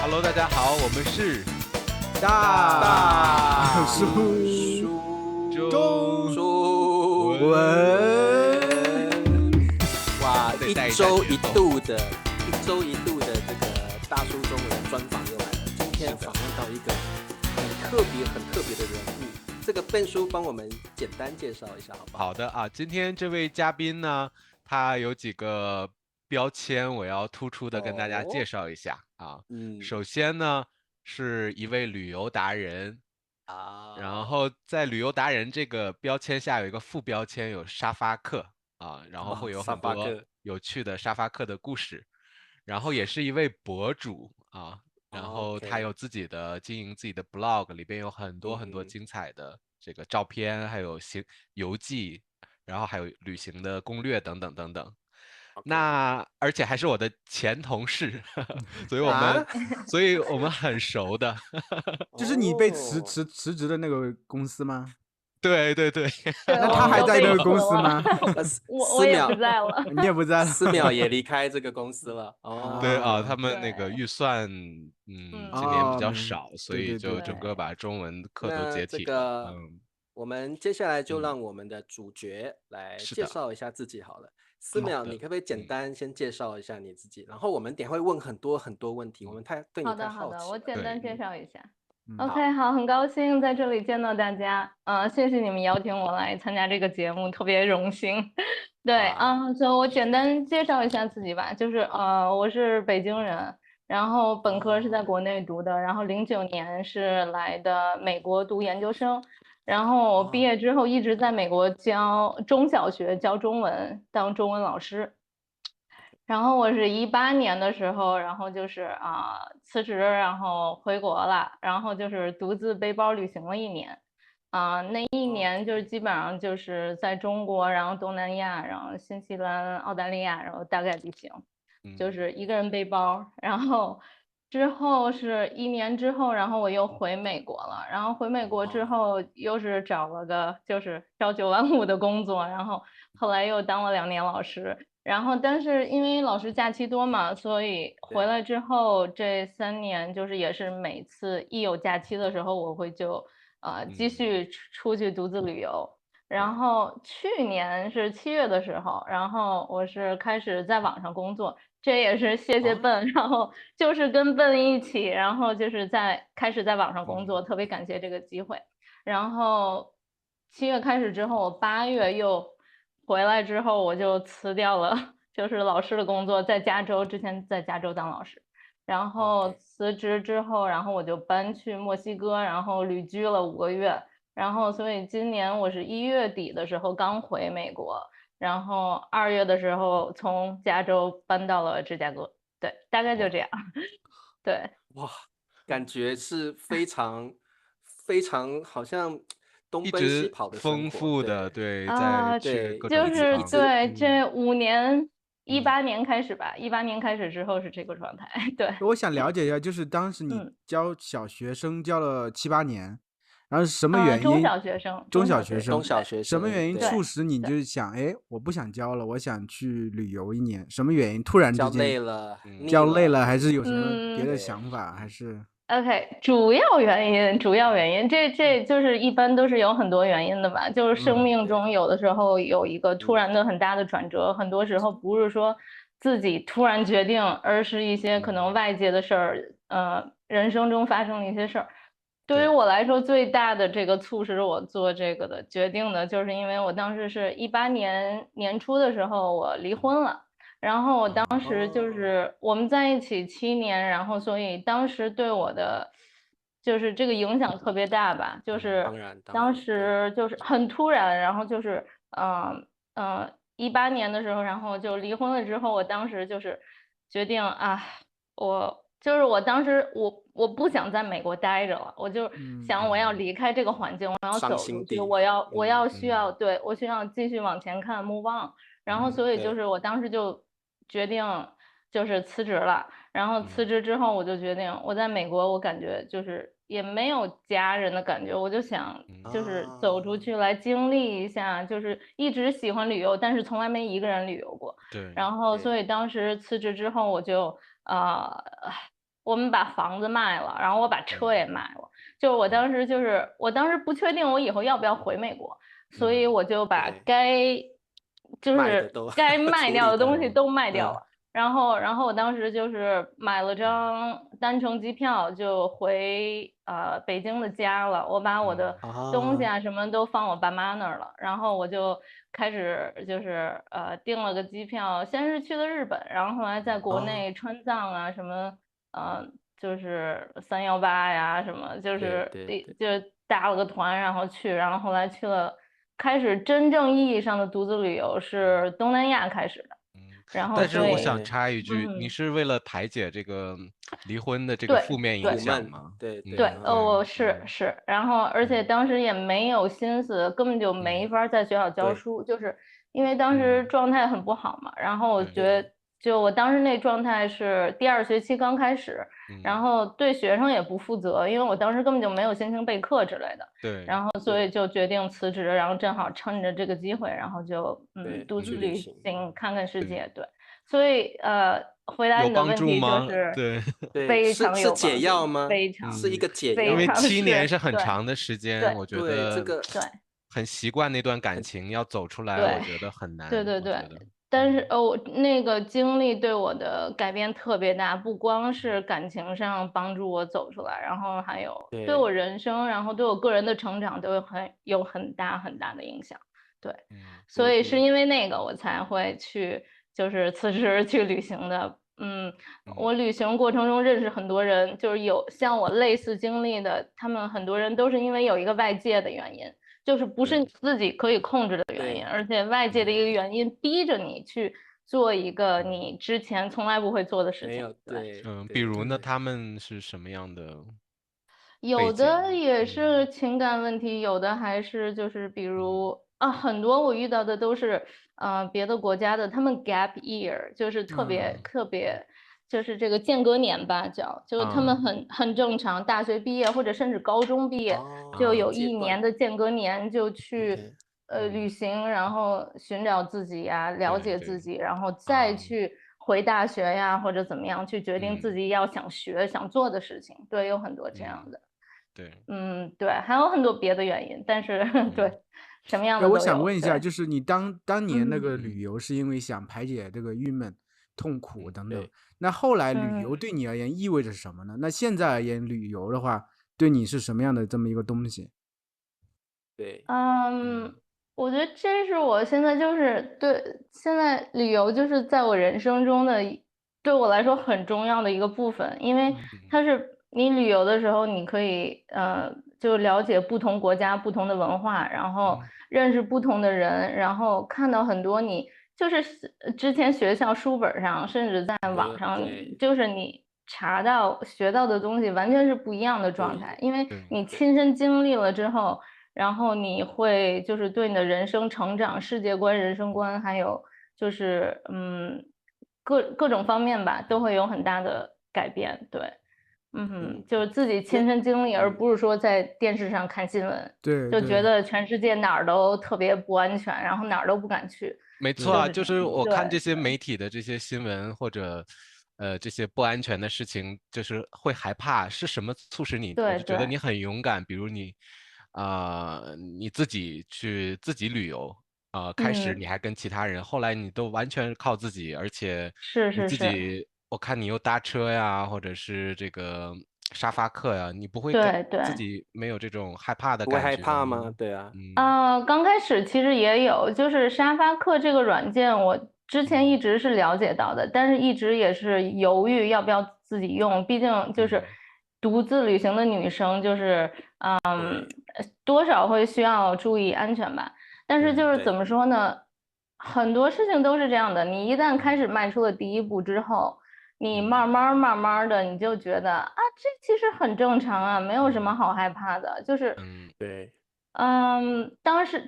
Hello，大家好，我们是大叔中文。哇，一再带一下周一节奏度的这个大叔中文的专访又来了。今天访问到一个很特别的人物，这个Ben叔帮我们简单介绍一下好不好？好的啊，今天这位嘉宾呢，他有几个标签，我要突出的跟大家介哦，绍一下啊。嗯首先呢，是一位旅游达人，然啊，后在旅游达人这个标签下有一个副标签，有沙发客啊，然后会有沙很多发客有趣的沙发客的故事，然后也是一位博主啊，然后他有，OK，自己的经营自己的 blog，里边有很多很多嗯精彩的这个照片，还有游记，然后还有旅行的攻略等等等等。，OK 那而且还是我的前同事，所以我们啊，所以我们很熟的。就是你被辞哦，辞辞职的那个公司吗？对对对，对，那我们他还都被辞在那个公司了，吗？我也不在了。你也不在了。4秒也离开这个公司了。对啊，他哦，们那个对，预算，今年比哦，较少，所对对对，以就整个对，把中文课都那这解体了。个我们接下来就嗯，让我们的主角来是的，介绍一下自己好了。四秒，你好的，可不可以简嗯，单先介绍一下你自己？然后我们等一下会问很多很多问题，我嗯，们对你太好的，好的，好奇了。我简单对，介绍一下。嗯，好，OK，好，很高兴在这里见到大家，谢谢你们邀请我来参加这个节目，特别荣幸。对，哇，所以我简单介绍一下自己吧，就是我是北京人，然后本科是在哦国内读的，然后09年是来的美国读研究生，然后我毕哦，业之后一直在美国教中小学教中文，当中文老师。然后我是18年的时候，然后就是辞职，然后回国了，然后就是独自背包旅行了一年，那一年就是基本上就是在中国，然后东南亚，然后新西兰、澳大利亚，然后大概旅行，就嗯，是一个人背包，然后之后是一年之后，然后我又回美国了，然后回美国之哦，后又是找了个就是朝9晚5的工作，然后后来又当了2年老师。然后，但是因为老师假期多嘛，所以回对，来之后这3年就是也是每次一有假期的时候，我会就继续出去独自旅游。然对，后去年是7月的时候，然后我是开始在网上工作，这也是谢谢哦，笨，然后就是跟笨一起，然后就是开始在网上工嗯，作，特别感谢这个机会。然后7月开始之后，我8月又回来之后，我就辞掉了就是老师的工作，在加州，之前在加州当老师，然后 OK，辞职之后，然后我就搬去墨西哥，然后旅居了5个月，然后所以今年我是1月底的时候刚回美国，然后2月的时候从加州搬到了芝加哥，对，大概就这哇，样，对。哇，感觉是非常好像东奔西一直跑的生丰活，富的，对对，在去对，各种就是地方，对这5年，一嗯，八年开始吧，18年开始之后是这个状态，对，我想了解一下，就是当时你嗯，教小学生教了7、8年，然后是什么原中因？小学生，中中小学生，小学生，中小对学生，什么原因对对，促使你对，就是想，哎，我不想教了，我想去旅游一年？什么原因？突然之教间累了，嗯，腻了，教累了，还是有什么别嗯。的对，想法？还是OK，主要原因，这就是一般都是有很多原因的吧，就是生嗯命中对，有的时候有一个突嗯，然的很大的转折，很多时候不是说自己突然决定，而是一些可能嗯，外界的事儿，人生中发生的一些事儿。对于对，我来说，最大的这个促使我做这个的决定的，就是因为我当时是18年年初的时候，我离嗯，婚了。然后我当啊，时就哦，是我们在一起7年，然后所以当时对我的就是这个影响特别大吧，就嗯，是当当然，对，时就是很突然，然后就是18年的时候，然后就离婚了之后，我当时就是决定啊，我当时我不想在美国待着了，我就嗯想我要嗯，离开这个环境，我要伤走出去，心地，我需要嗯，对我需要继续往前看，move on。然后嗯，所以就对，是我当时就决定就是辞职了，然后辞嗯，职之后我就决定我在美国，我感觉就是也没有家人的感觉，我就想嗯，就是走出啊，去来经历一下，就是一直喜欢旅游，但是从来没一个人旅游过。对，然后所对，以当时辞职之后，我就呃我们把房子卖了，然后我把车也卖了。就是我当时不确定我以后要不要回美国，所以我就把就是该卖掉的东西都卖掉了。然后我当时就是买了张单程机票就回北京的家了，我把我的东西啊什么都放我爸妈那儿了，然后我就开始就是订了个机票，先是去的日本，然后后来在国内川藏啊什么就是318呀什么，就是搭了个团然后去，然后后来去了，开始真正意义上的独自旅游是东南亚开始的。然后但是我想插一句，你是为了排解这个离婚的这个负面影响吗？对，我是，然后而且当时也没有心思，根本就没法在学校教书，就是因为当时状态很不好嘛。然后我觉得，就我当时那状态是第2学期刚开始，然后对学生也不负责，因为我当时根本就没有心情备课之类的。对，然后所以就决定辞职，然后正好趁着这个机会，然后就独自旅行看看世界。对，所以回答你的问题就是非常有帮助，是解药吗？非常是一个解药，因为7年是很长的时间，我觉得这个很习惯那段感情，要走出来，我觉得很难。对，但是那个经历对我的改变特别大，不光是感情上帮助我走出来，然后还有对我人生，然后对我个人的成长都有很大很大的影响。对，所以是因为那个我才会去就是辞职去旅行的。我旅行过程中认识很多人，就是有像我类似经历的，他们很多人都是因为有一个外界的原因。就是不是你自己可以控制的原因，而且外界的一个原因逼着你去做一个你之前从来不会做的事情。比如呢，他们是什么样的？有的也是情感问题，有的还是就是比如很多我遇到的都是别的国家的，他们 gap year 就是特别就是这个间隔年吧，就他们很正常，大学毕业或者甚至高中毕业，就有1年的间隔年就去旅行，然后寻找自己呀，了解自己，然后再去回大学呀或者怎么样去决定自己想学想做的事情。对，有很多这样的。对，还有很多别的原因，但是对什么样的都有。我想问一下，就是你当年那个旅游是因为想排解这个郁闷、痛苦等等，那后来旅游对你而言意味着什么呢？那现在而言，旅游的话对你是什么样的这么一个东西？我觉得这是我现在就是现在旅游就是在我人生中的对我来说很重要的一个部分，因为它是你旅游的时候，你可以就了解不同国家不同的文化，然后认识不同的人，然后看到很多你就是之前学校书本上甚至在网上就是你查到学到的东西完全是不一样的状态，因为你亲身经历了之后，然后你会就是对你的人生成长、世界观、人生观，还有就是各种方面吧，都会有很大的改变。对，就是自己亲身经历，而不是说在电视上看新闻，就觉得全世界哪儿都特别不安全，然后哪儿都不敢去。没错啊，就是我看这些媒体的这些新闻或者这些不安全的事情，就是会害怕。是什么促使你？我就觉得你很勇敢，比如你你自己旅游开始你还跟其他人，后来你都完全靠自己，而且你自己，我看你又搭车呀，或者是这个沙发客呀，你不会自己没有这种害怕的感觉？不会害怕吗？对啊。刚开始其实也有，就是沙发客这个软件，我之前一直是了解到的，但是一直也是犹豫要不要自己用，毕竟就是独自旅行的女生，就是多少会需要注意安全吧。但是就是怎么说呢，很多事情都是这样的，你一旦开始迈出了第一步之后，你慢慢的你就觉得这其实很正常啊，没有什么好害怕的，就是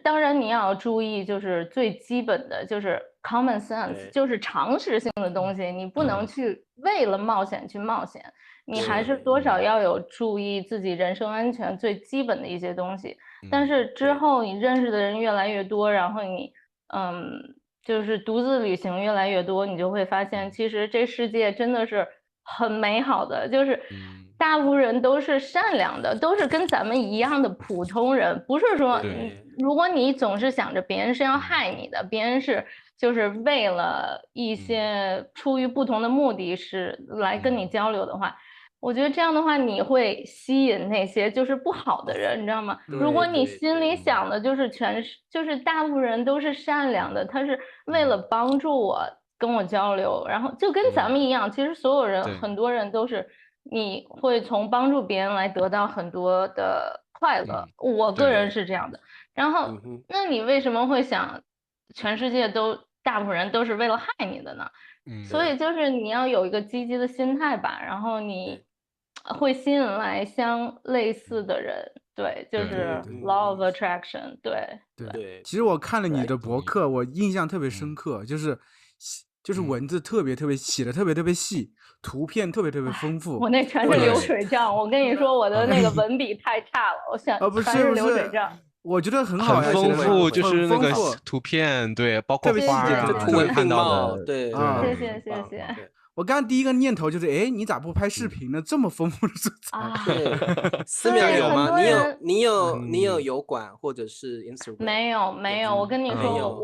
当然你要注意，就是最基本的就是 common sense， 就是常识性的东西，你不能去为了冒险去冒险，你还是多少要有注意自己人身安全最基本的一些东西。但是之后你认识的人越来越多，然后你就是独自旅行越来越多，你就会发现其实这世界真的是很美好的，就是大部分人都是善良的，都是跟咱们一样的普通人，不是说如果你总是想着别人是要害你的，别人是就是为了一些出于不同的目的是来跟你交流的话，我觉得这样的话你会吸引那些就是不好的人，你知道吗？如果你心里想的就是就是大部分人都是善良的，他是为了帮助我跟我交流，然后就跟咱们一样，其实所有人很多人都是你会从帮助别人来得到很多的快乐，我个人是这样的。然后那你为什么会想全世界大部分人都是为了害你的呢？所以就是你要有一个积极的心态吧，然后你会吸引来相类似的人，对，就是 law of attraction， 对。其实我看了你的博客，我印象特别深刻，就是文字特别写的特别细，图片特别丰富。我那全是流水账，我跟你说我的那个文笔太差了，我想全是流水账。我觉得很好，很丰富，就是那个图片，对，包括花啊，图文并茂，对啊，谢谢。我刚刚第一个念头就是，哎，你咋不拍视频呢？这么丰富的素材。对，4秒有吗？你有油管或者是 Instagram？没有，我跟你说，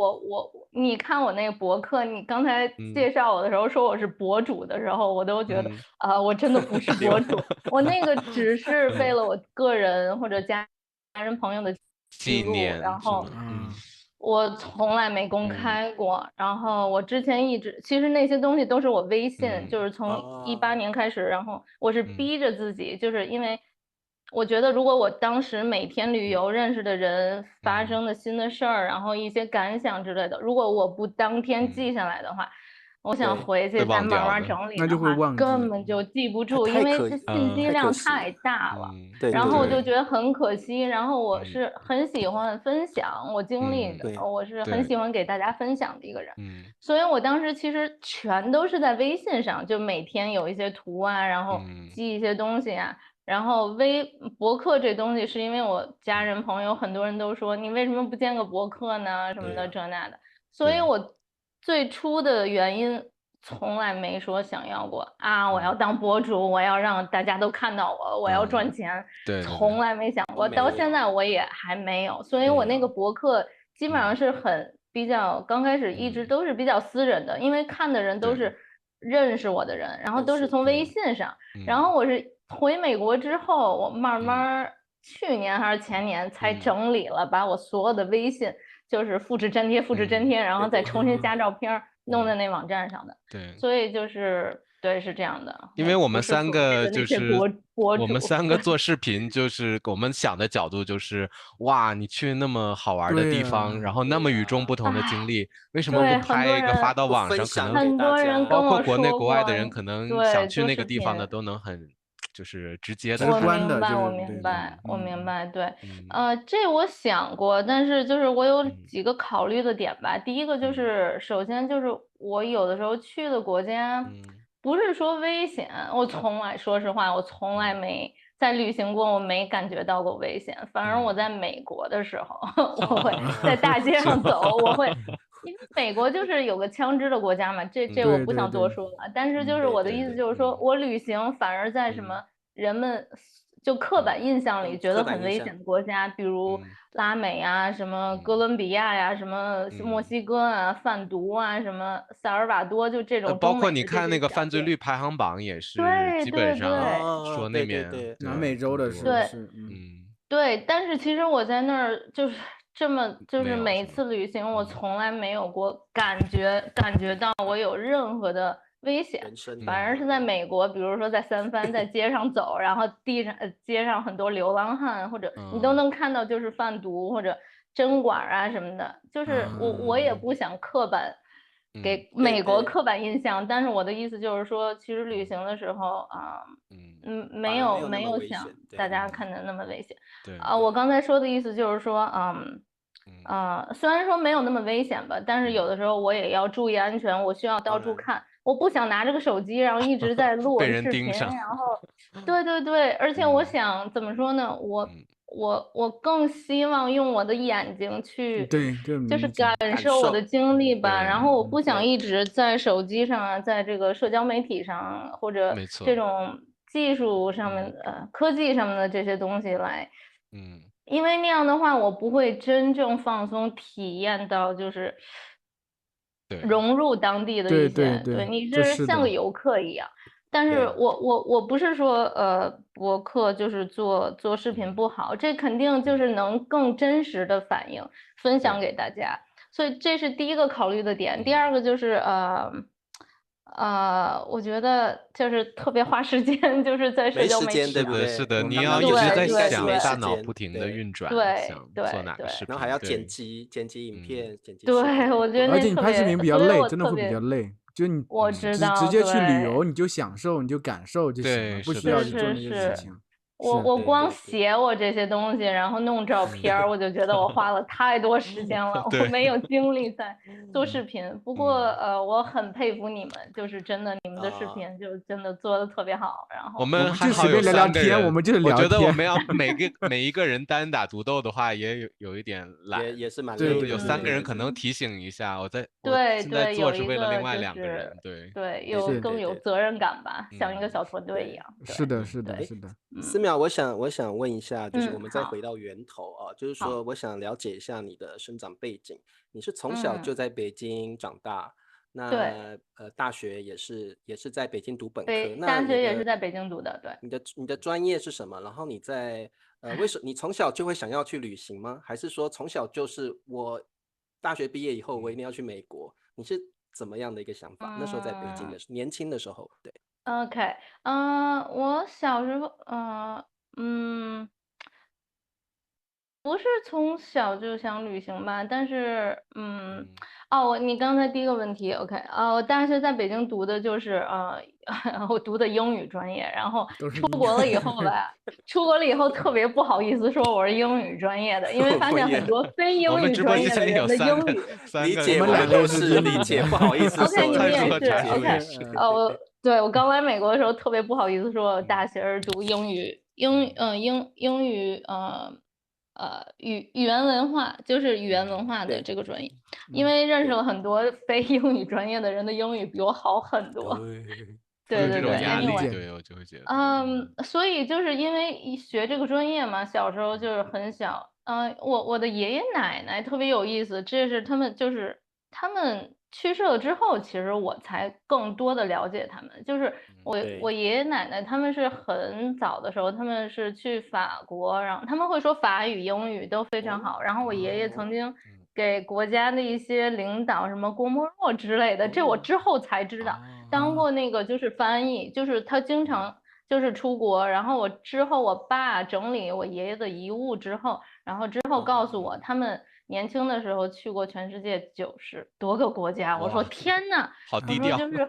你看我那个博客，你刚才介绍我的时候说我是博主的时候，我都觉得我真的不是博主，我那个只是为了我个人或者家人朋友的纪念，然后我从来没公开过，然后我之前其实那些东西都是我微信，就是从18年开始，然后我是逼着自己，就是因为我觉得如果我当时每天旅游认识的人发生的新的事儿，然后一些感想之类的，如果我不当天记下来的话，我想回去再慢慢整理的话，根本就记不住，因为这信息量太大了。然后我就觉得很可惜。然后我是很喜欢分享我经历的，我是很喜欢给大家分享的一个人。所以我当时其实全都是在微信上，就每天有一些图啊，然后记一些东西啊。然后博客这东西是因为我家人朋友很多人都说你为什么不建个博客呢什么的这那的，所以我最初的原因从来没说想要过我要当博主，我要让大家都看到我要赚钱，从来没想过，到现在我也还没有。所以我那个博客基本上是比较刚开始一直都是比较私人的，因为看的人都是认识我的人，然后都是从微信上，然后我是回美国之后，我慢慢去年还是前年才整理了，把我所有的微信就是复制粘贴，然后再重新加照片弄在那网站上的。对，所以就是是这样的。因为我们3个就是我们3个做视频，就是我们想的角度就是哇，你去那么好玩的地方，然后那么与众不同的经历，为什么不拍一个发到网上？可能很多人包括国内国外的人，可能想去那个地方的都能很就是直接的。我明白，对，这我想过，但是就是我有几个考虑的点吧。第一个就是首先就是我有的时候去的国家不是说危险，说实话我从来没在旅行过，我没感觉到过危险，反而我在美国的时候我会在大街上走，我会因为美国就是有个枪支的国家嘛，这我不想多说了。但是就是我的意思就是说，我旅行反而在什么人们就刻板印象里觉得很危险的国家，比如拉美啊，什么哥伦比亚呀，什么墨西哥啊，贩毒啊，什么萨尔瓦多，就这种。包括你看那个犯罪率排行榜也是，基本上说那边南美洲的是，对，但是其实我在那儿就是就是每一次旅行，我从来没有过感觉到我有任何的危险，反而是在美国，比如说在三藩，在街上走，然后街上很多流浪汉，或者你都能看到就是贩毒或者针管啊什么的，就是我也不想给美国刻板印象，但是我的意思就是说，其实旅行的时候没有像大家看的那么危险。我刚才说的意思就是说，虽然说没有那么危险吧，但是有的时候我也要注意安全，我需要到处看，我不想拿着个手机，然后一直在录视频，然后，对，而且我想怎么说呢，我更希望用我的眼睛去，对，就就是理解。感受我的经历吧。然后我不想对一直在手机上啊，在这个社交媒体上或者没错，这种技术上面科技上面的这些东西来，因为那样的话我不会真正放松体验到就是对融入当地的对一些，对，你这是的。像个游客一样。但是对我不是说博客就是做视频不好，这肯定就是能更真实的反映分享给大家，所以这是第一个考虑的点。第二个就是我觉得就是特别花时间，就是在社没时间，交媒体上。对不对？是的，你刚刚要一直在有想应该是想，没大时间，脑不停的对，运转，对想对做哪个对，视频，然后还要剪对，辑影片，剪辑视对，频，我觉得而且你拍视那特别，频比较累，所以我真的会比较特别，累。就你我知道，直接去旅对。游，你就享受，你就感受就行了，对，不是的，需要是是的，去做那些事是是，情。是，我光对对对，写我这些东西，然后弄照片儿，我就觉得我花了太多时间了，我对，没有精力在做视频。不过我很佩服你们，就是真的，你们的视啊，频就真的做的特别好。然我后，们我们还好有就随便聊聊天，我三个人，们就是我觉得我聊天。们要每一个人单打独斗的话，也有一点懒，也是蛮对累的，有对对三个人可对对，能提醒一下，我现在对对，有做是为了另一个外就是，两个人，对，是更有对责任感吧，像一个嗯，小团队一对。样。对是的，是的，对，是的。思淼，我想问一下，就是我们再回好，到源头啊，就是说，好，我想了解一下你的生长背景。你是从小就嗯，在北京长大，对。那大学也是在北京读本科。那大学也是你的在北京读的，对。你的专业是什么？然后你在你从小就会想要去旅行吗？还是说从小就是我大学毕业以后我一定要去美国？你是怎么样的一个想法？那时候在北京嗯年轻的时候，对。，OK，我小时候，嗯，不是从小就想旅行吧，但是，嗯，你刚才第一个问题，OK，我大学在北京读的就是我读的英语专业，然后都是出国了英语。以后吧，出国了以后特别不好意思说我是英语专业的，因为发我也现很多非英我们语直播间里专业的人有三个的英语三个理解，我们我们两个也都是是英语理解，的。不好意思，OK，说，灿你们也是叔和茶叔，OK，也是，对，我刚来美国的时候特别不好意思说，我大嗯学是读英语，语言文化，就是语言文化的对这个专业，因嗯，为认识对了很多非英语专业的人的英语比我好很多。对，会有这对对对种压力，理，anyway，解。对，我就会觉得，所以就是因为学这个专业嘛，小时候就是很小，我的爷爷奶奶特别有意思，这是他们去世了之后，其实我才更多的了解他们。就是我对，爷爷奶奶他们是很早的时候，他们是去法国，然后他们会说法语、英语都非常哦好。然后我爷爷曾哦经给国家的一些领导，什么郭沫若之类的，这我哦之后才知道。哦，当过那个就是翻译，就是他经常就是出国，然后之后我爸整理我爷爷的遗物之后，然后之后告诉我哦，他们年轻的时候去过全世界90多个国家。我说哇，天呐，我好低调，说就是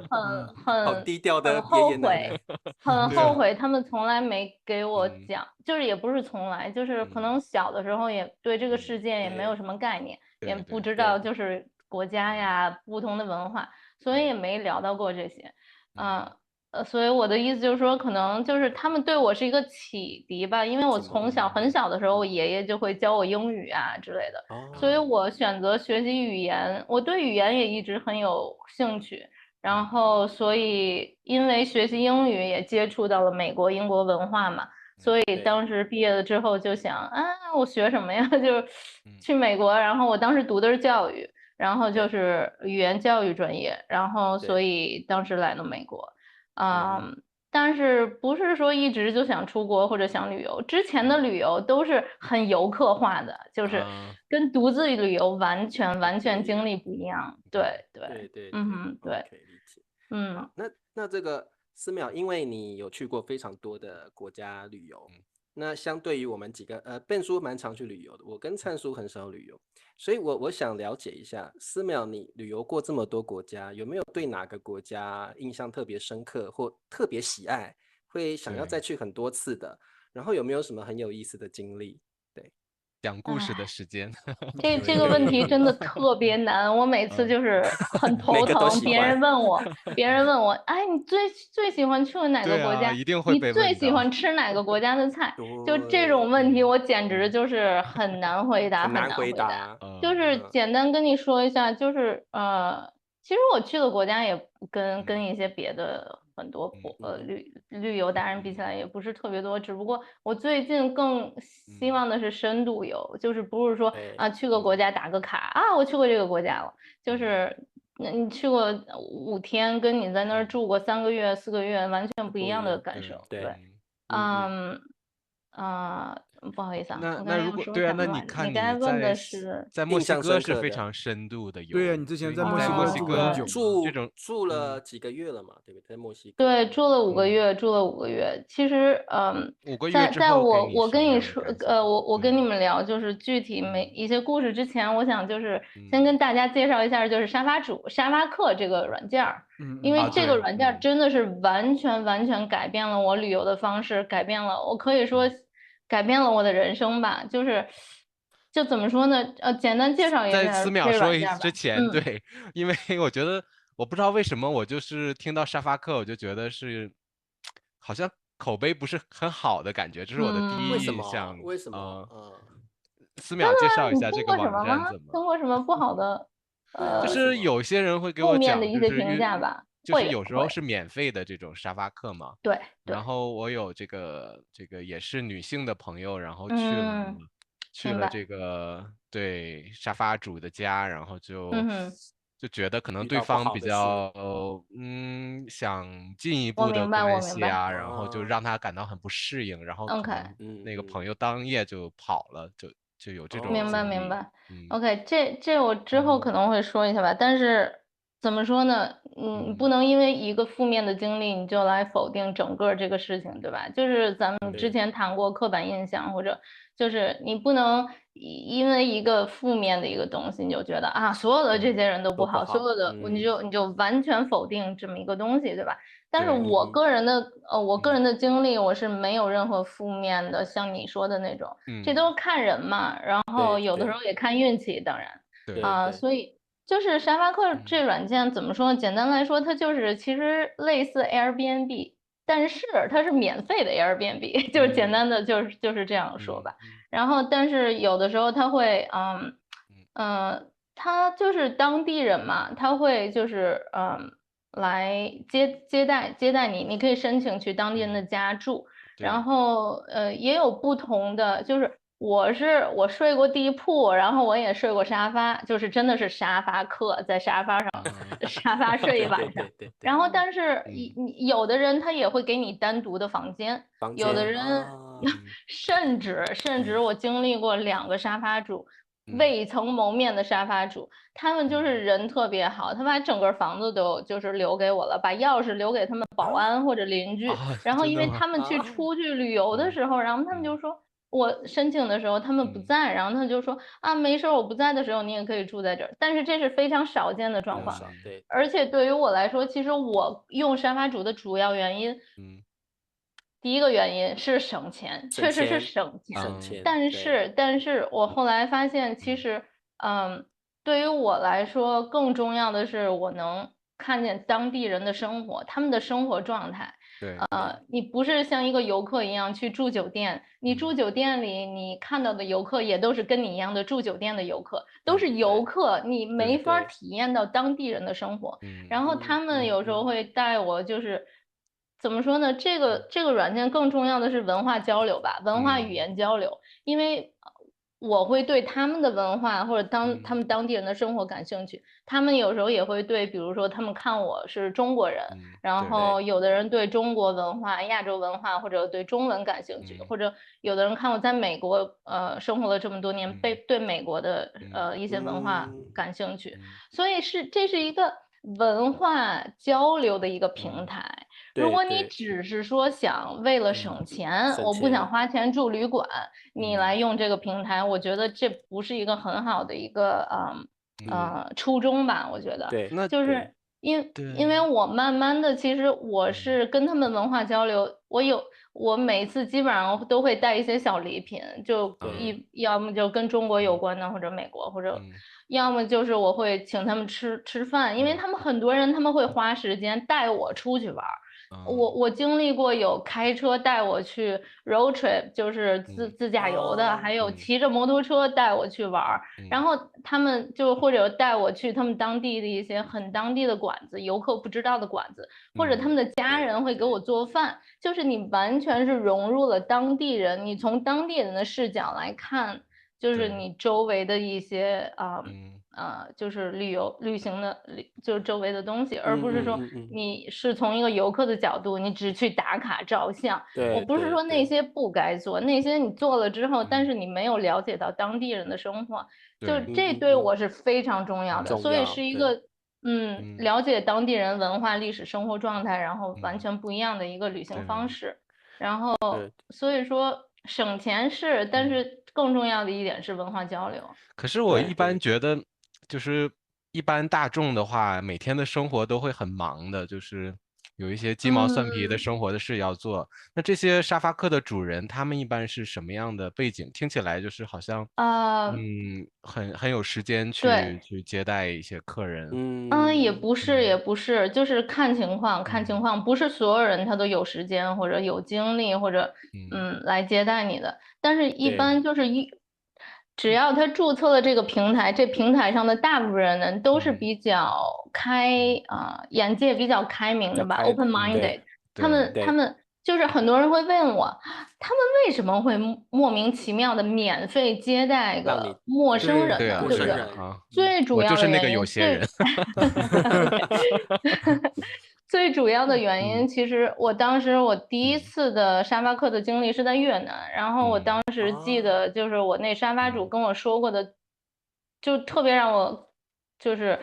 嗯，好低调很的爷爷奶后悔，奶，很对啊，后悔他们从来没给我嗯讲，就是也不是从来，就是可能小的时候也对这个世界也没有对什么概念，也对对，不知道对，就是国家呀不同的文化，所以也没聊到过这些。嗯，所以我的意思就是说，可能就是他们对我是一个启迪吧，因为我启蒙，从小很小的时候，我嗯，爷爷就会教我英语啊之类的，所以哦，我选择学习语言，我对语言也一直很有兴趣，然后所以因为学习英语也接触到了美国、英国文化嘛，所以对当时毕业了之后就想啊，我学什么呀？就是嗯去美国，然后我当时读的是教育。然后就对是语言教育专业，然后所对，以当时来了美国，嗯哼，但是不是说一直就想出国或者想旅游，之前的旅游都是很游客化的，就是啊，跟独自旅游完全不一样，经历不一样，对，对对，对对对对，，OK，理解。嗯好，那这个思淼，因为你有去过非常多的国家旅游，那相对于我们几个，笨叔蛮常去旅游的，我跟灿叔很少旅游，所以我想了解一下，思淼，你旅游过这么多国家，有没有对哪个国家印象特别深刻或特别喜爱，会想要对。再去很多次的？然后有没有什么很有意思的经历？对，讲故事的时间。这个问题真的特别难，我每次就是很头疼。别人问我，哎，你最喜欢去哪个国家？一定会被问到。你最喜欢吃哪个国家的菜？就这种问题，我简直就是很难回答，很难回答。就是简单跟你说一下，就是其实我去的国家也跟一些别的很多旅游达人比起来也不是特别多，只不过我最近更希望的是深度游，就是不是说去个国家打个卡啊，我去过这个国家了，就是你去过5天，跟你在那儿住过3个月、4个月完全不一样的感受。对，不好意思啊，那如果对啊，那你看你在墨西哥是非常深度的游，对啊，你之前在墨西哥很久，住了几个月了嘛，对不对？在墨西哥对，住了5个月，其实5个月在我跟你说我跟你们聊就是具体一些故事之前，我想就是先跟大家介绍一下就是沙发客这个软件儿，因为这个软件真的是完全改变了我旅游的方式，我可以说改变了我的人生吧，就怎么说呢？简单介绍一下在思淼说之前，对，因为我觉得我不知道为什么我就是听到沙发客我就觉得是好像口碑不是很好的感觉，这是我的第一印象。为什么？思淼介绍一下这个网站怎么？通过什么不好的？就是有些人会给我讲的一些评价吧，就是有时候是免费的这种沙发客嘛。对。然后我有这个也是女性的朋友，然后去了这个对沙发主的家，然后就觉得可能对方比较想进一步的关系啊，然后就让他感到很不适应，然后可能那个朋友当夜就跑了，就有这种明白。OK， 这我之后可能会说一下吧，但是怎么说呢？不能因为一个负面的经历你就来否定整个这个事情，对吧？就是咱们之前谈过刻板印象，或者就是你不能因为一个负面的一个东西你就觉得啊所有的这些人都不好，所有的你就完全否定这么一个东西，对吧？但是我个人的经历我是没有任何负面的，像你说的那种，这都是看人嘛，然后有的时候也看运气，当然所以就是沙发客这软件怎么说呢？简单来说，它就是其实类似 Airbnb， 但是它是免费的 Airbnb， 就是简单的就是这样说吧。然后但是有的时候它会他就是当地人嘛，他会就是来接待你，你可以申请去当地人的家住，然后也有不同的，就是我睡过地铺，然后我也睡过沙发，就是真的是沙发客，在沙发上沙发睡一晚上。然后但是有的人他也会给你单独的房间，有的人甚至我经历过2个沙发主。未曾谋面的沙发主，他们就是人特别好，他把整个房子都就是留给我了，把钥匙留给他们保安或者邻居，然后因为他们出去旅游的时候，然后他们就说我申请的时候他们不在，然后他就说啊没事，我不在的时候你也可以住在这儿，但是这是非常少见的状况，而且对于我来说，其实我用沙发主的主要原因，第一个原因是省钱，确实是省钱，但是我后来发现，其实对于我来说，更重要的是我能看见当地人的生活，他们的生活状态。你不是像一个游客一样去住酒店，你住酒店里你看到的游客也都是跟你一样的住酒店的游客，都是游客，你没法体验到当地人的生活。然后他们有时候会带我就是怎么说呢，这个软件更重要的是文化交流吧，文化语言交流，因为我会对他们的文化或者他们当地人的生活感兴趣，他们有时候也会对比如说他们看我是中国人，然后有的人对中国文化、亚洲文化或者对中文感兴趣，或者有的人看我在美国生活了这么多年，对美国的一些文化感兴趣，所以这是一个文化交流的一个平台。如果你只是说想为了省钱，我不想花钱住旅馆，你来用这个平台，我觉得这不是一个很好的一个初衷吧，我觉得。对，就是因为我慢慢的，其实我是跟他们文化交流，我每次基本上都会带一些小礼品，就要么就跟中国有关的，或者美国，或者要么就是我会请他们吃饭，因为他们很多人他们会花时间带我出去玩。我经历过有开车带我去 road trip， 就是自驾游的，还有骑着摩托车带我去玩，然后他们就或者带我去他们当地的一些很当地的馆子，游客不知道的馆子，或者他们的家人会给我做饭，就是你完全是融入了当地人，你从当地人的视角来看，就是你周围的一些就是旅行的就是周围的东西，而不是说你是从一个游客的角度，你只去打卡照相。我不是说那些不该做，那些你做了之后，但是你没有了解到当地人的生活，就这对我是非常重要的，所以是一个了解当地人文化、历史、生活状态，然后完全不一样的一个旅行方式。然后所以说省钱是，但是更重要的一点是文化交流。可是我一般觉得，就是一般大众的话，每天的生活都会很忙的，就是有一些鸡毛蒜皮的生活的事要做。那这些沙发客的主人，他们一般是什么样的背景？听起来就是好像很有时间去接待一些客人。也不是，就是看情况，不是所有人他都有时间或者有精力或者来接待你的，但是一般就是只要他注册了这个平台，这平台上的大部分人都是比较眼界比较开明的吧 ，open minded。他们就是很多人会问我，他们为什么会莫名其妙的免费接待个陌生人呢？对不对？最主要的原因最主要的原因，其实我当时我第一次的沙发客的经历是在越南，然后我当时记得就是我那沙发主跟我说过的，就特别让我就是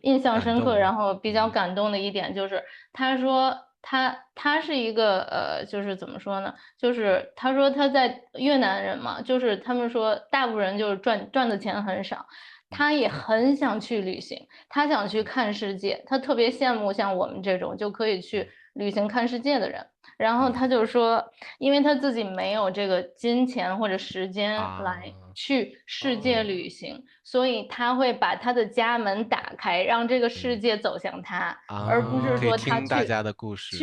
印象深刻，然后比较感动的一点就是他说他是一个就是怎么说呢，就是他说他在越南人嘛，就是他们说大部分人就是赚的钱很少。他也很想去旅行，他想去看世界，他特别羡慕像我们这种就可以去旅行看世界的人。然后他就说，因为他自己没有这个金钱或者时间来去世界旅行，所以他会把他的家门打开，让这个世界走向他，而不是说他去大家的故事，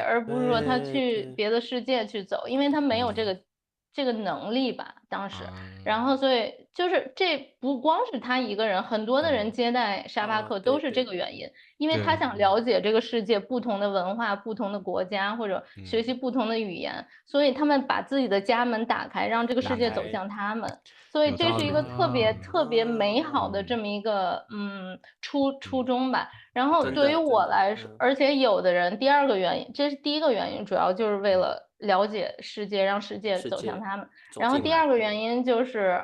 而不是说他去别的世界去走，因为他没有这个能力吧，当时，然后所以就是这不光是他一个人，很多的人接待沙发客都是这个原因，因为他想了解这个世界不同的文化、不同的国家或者学习不同的语言，所以他们把自己的家门打开，让这个世界走向他们，所以这是一个特别美好的这么一个初衷吧。然后对于我来说，而且有的人第二个原因，这是第一个原因，主要就是为了了解世界，让世界走向他们。然后第二个原因就是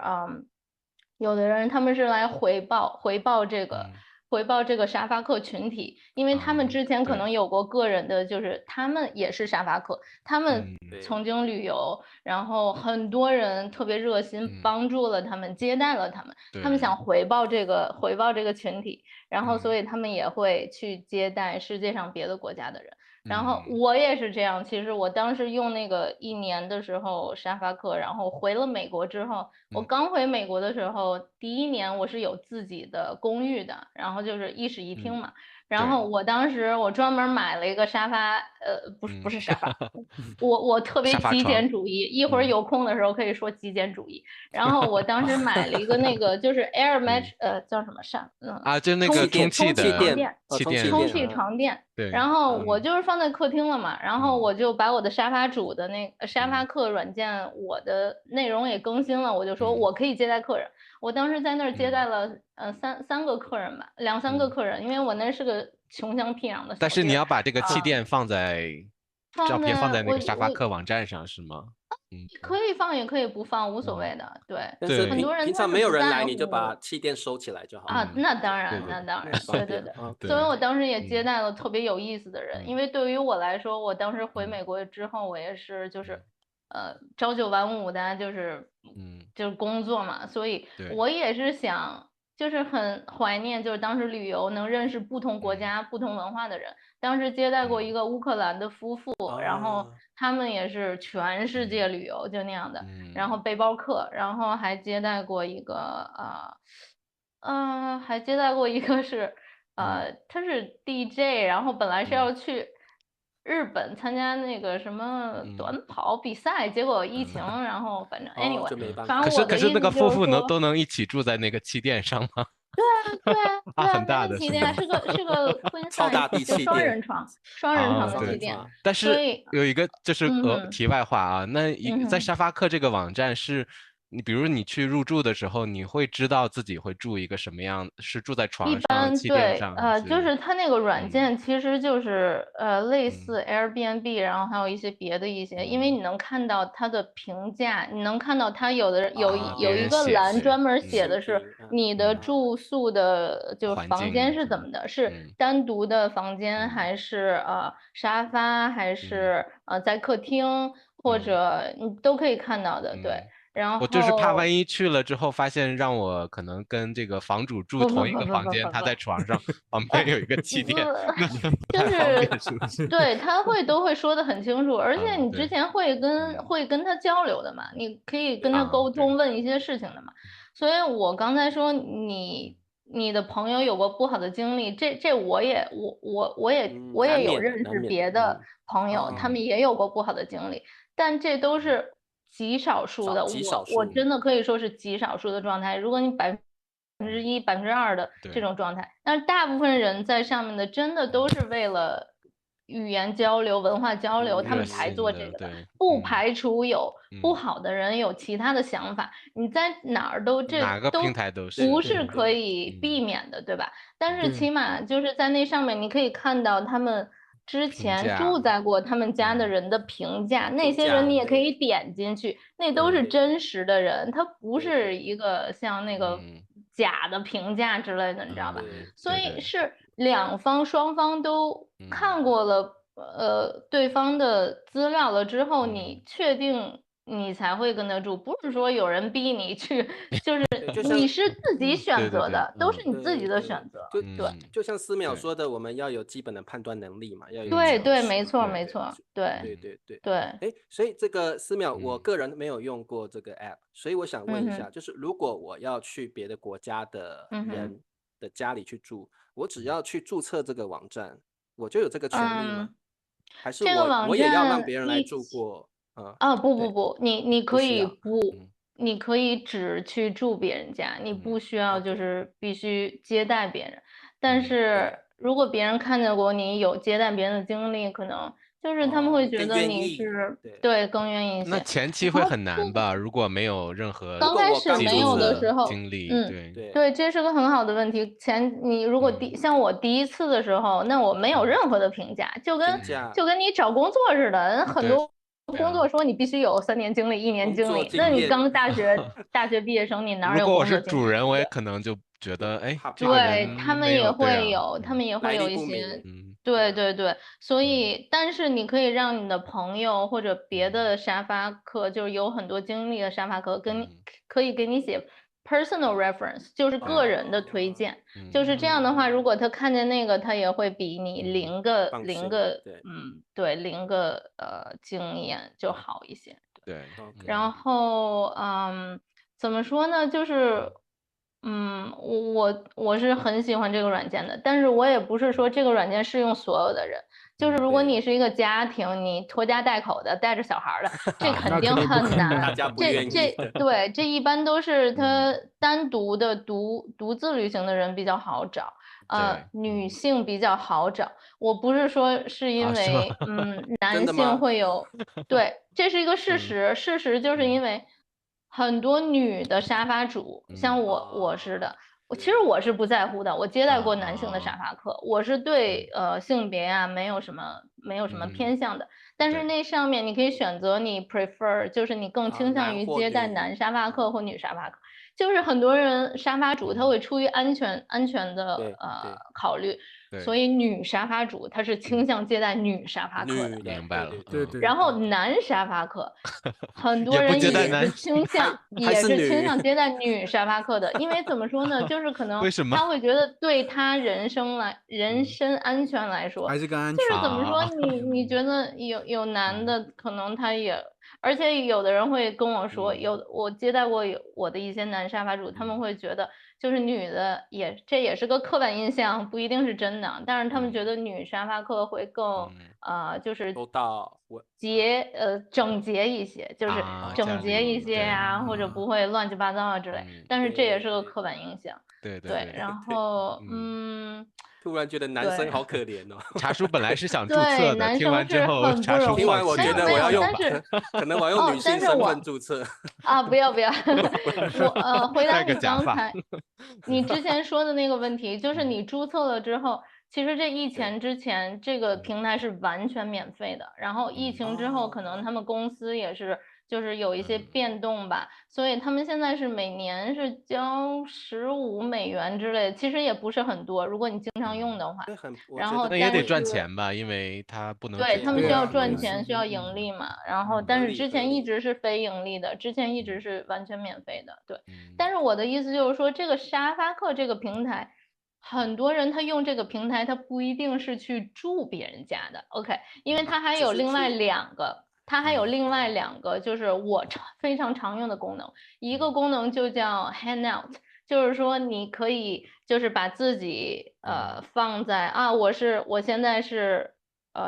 有的人他们是来回报这个沙发客群体，因为他们之前可能有过个人的，就是他们也是沙发客，他们曾经旅游，然后很多人特别热心帮助了他们，接待了他们，他们想回报这个群体，然后所以他们也会去接待世界上别的国家的人。然后我也是这样，其实我当时用那个1年的时候沙发客，然后回了美国之后，我刚回美国的时候，第1年我是有自己的公寓的，然后就是1室1厅嘛。然后我当时我专门买了一个沙发，不是沙发，我特别极简主义，一会儿有空的时候可以说极简主义。然后我当时买了一个那个就是 Air Match，叫什么就那个充气床垫。对。然后我就是放在客厅了嘛，然后我就把我的沙发主的那个沙发客软件，我的内容也更新了，我就说我可以接待客人。我当时在那儿接待了三个客人吧，2、3个客人，因为我那是个穷乡僻壤的。但是你要把这个气垫放在照片放在那个沙发客网站上是吗？可以放也可以不放，无所谓的。对，很多人平常没有人来，你就把气垫收起来就好啊。那当然，对。所以我当时也接待了特别有意思的人，因为对于我来说，我当时回美国之后，我也是就是朝9晚5的，就是工作嘛，所以我也是想就是很怀念，就是当时旅游能认识不同国家、不同文化的人。当时接待过一个乌克兰的夫妇，然后他们也是全世界旅游，就那样的，然后背包客，然后还接待过一个还接待过一个是他是 DJ， 然后本来是要去日本参加那个什么短跑比赛，结果疫情，然后反正 anyway，反正我的意思就是说，可是那个夫妇都能一起住在那个气垫上吗？对啊，很大的气垫是个 queen size， 就双人床的气垫。但是有一个就是题外话啊，那在沙发客这个网站是。你比如你去入住的时候，你会知道自己会住一个什么样，是住在床上、气垫上？就是它那个软件其实就是类似 Airbnb，然后还有一些别的一些，因为你能看到它的评价，你能看到它有一个栏专门写的是你的住宿的就房间是怎么的，是单独的房间还是沙发还是在客厅，或者你都可以看到的，对。然后我就是怕万一去了之后发现让我可能跟这个房主住同一个房间，他在床上旁边有一个气垫，就是对他都会说的很清楚，而且你之前会跟他交流的嘛，你可以跟他沟通问一些事情的嘛。所以我刚才说你的朋友有过不好的经历，这我也有认识别的朋友，他们也有过不好的经历，但这都是极少数的，我真的可以说是极少数的状态。如果你1%、2%的这种状态，但是大部分人在上面的真的都是为了语言交流、文化交流，他们才做这个的。不排除有不好的人有其他的想法，你在哪儿哪个平台都不是可以避免的，对吧？但是起码就是在那上面，你可以看到他们之前住在过他们家的人的评价，那些人你也可以点进去，那都是真实的人，他不是一个像那个假的评价之类的，你知道吧？所以是双方都看过了对方的资料了之后，你确定你才会跟他住，不是说有人逼你去，就是你是自己选择的，都是你自己的选择。就像思淼说的，我们要有基本的判断能力嘛，要有对，没错，对。所以这个思淼，我个人没有用过这个 app， 所以我想问一下，就是如果我要去别的国家的人的家里去住，我只要去注册这个网站，我就有这个权利吗？还是我也要让别人来住过？不，你可以你可以只去住别人家，你不需要就是必须接待别人。但是如果别人看见过你有接待别人的经历，可能就是他们会觉得你是更愿意一些。那前期会很难吧？如果没有任何刚开始没有的时候经历，对，这是个很好的问题。你如果像我第一次的时候，那我没有任何的评价，就跟你找工作似的，很多工作说你必须有3年经历、1年经历，那你刚大学毕业生，你哪有工作经历？如果我是主人，我也可能就觉得，哎，对他们也会有一些，对，所以但是你可以让你的朋友或者别的沙发客，就是有很多经历的沙发客，可以给你写 personal reference， 就是个人的推荐，就是这样的话，如果他看见那个，他也会比你零个经验就好一些。对，然后怎么说呢？就是我是很喜欢这个软件的，但是我也不是说这个软件适用所有的人。就是如果你是一个家庭，你拖家带口的，带着小孩的，这肯定很难。大家不愿意。这一般都是他单独的独自旅行的人比较好找，女性比较好找。我不是说是因为男性会有，对，这是一个事实。事实就是因为很多女的沙发主，像我似的。其实我是不在乎的，我接待过男性的沙发客，我是对性别啊没有什么偏向的，但是那上面你可以选择你 prefer， 就是你更倾向于接待男沙发客或女沙发客，就是很多人沙发主他会出于安全的考虑，所以女沙发主她是倾向接待女沙发客的。明白了，对对。然后男沙发客，很多人也是倾向接待女沙发客的，因为怎么说呢，就是可能他会觉得对他人身安全来说，还是更安全。就是怎么说，你觉得有男的可能他也，而且有的人会跟我说，我接待过我的一些男沙发主，他们会觉得就是女的这也是个刻板印象，不一定是真的，但是他们觉得女沙发客会更就是整洁一些，就是整洁一些啊，或者不会乱七八糟啊之类，但是这也是个刻板印象。对，然后突然觉得男生好可怜哦。茶叔本来是想注册的，听完之后茶叔听完我觉得我要用，可能我要用女性身份注册。不要。我回答你刚才你之前说的那个问题，就是你注册了之后，其实这疫情之前这个平台是完全免费的，然后疫情之后可能他们公司也是就是有一些变动吧，所以他们现在是每年是交$15之类的，其实也不是很多，如果你经常用的话。然后那也得赚钱吧，因为他不能对他们需要赚钱，需要盈利嘛。然后但是之前一直是非盈利的，之前一直是完全免费的。对，但是我的意思就是说，这个沙发客这个平台，很多人他用这个平台，他不一定是去住别人家的 ，OK， 因为他还有另外两个，就是我非常常用的功能。一个功能就叫 Hangout， 就是说你可以就是把自己放在我现在是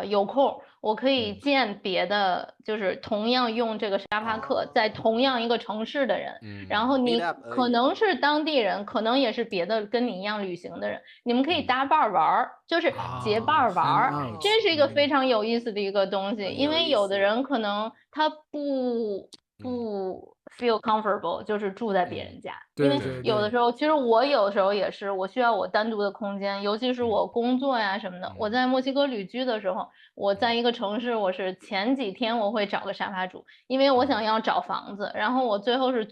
有空，我可以见别的就是同样用这个沙发客在同样一个城市的人，然后你可能是当地人，可能也是别的跟你一样旅行的人，你们可以搭伴玩，就是结伴玩，这是一个非常有意思的一个东西，因为有的人可能他不 feel comfortable， 就是住在别人家，因为有的时候，其实我有的时候也是，我需要我单独的空间，尤其是我工作呀什么的。我在墨西哥旅居的时候，我在一个城市，我是前几天我会找个沙发主，因为我想要找房子，然后我最后是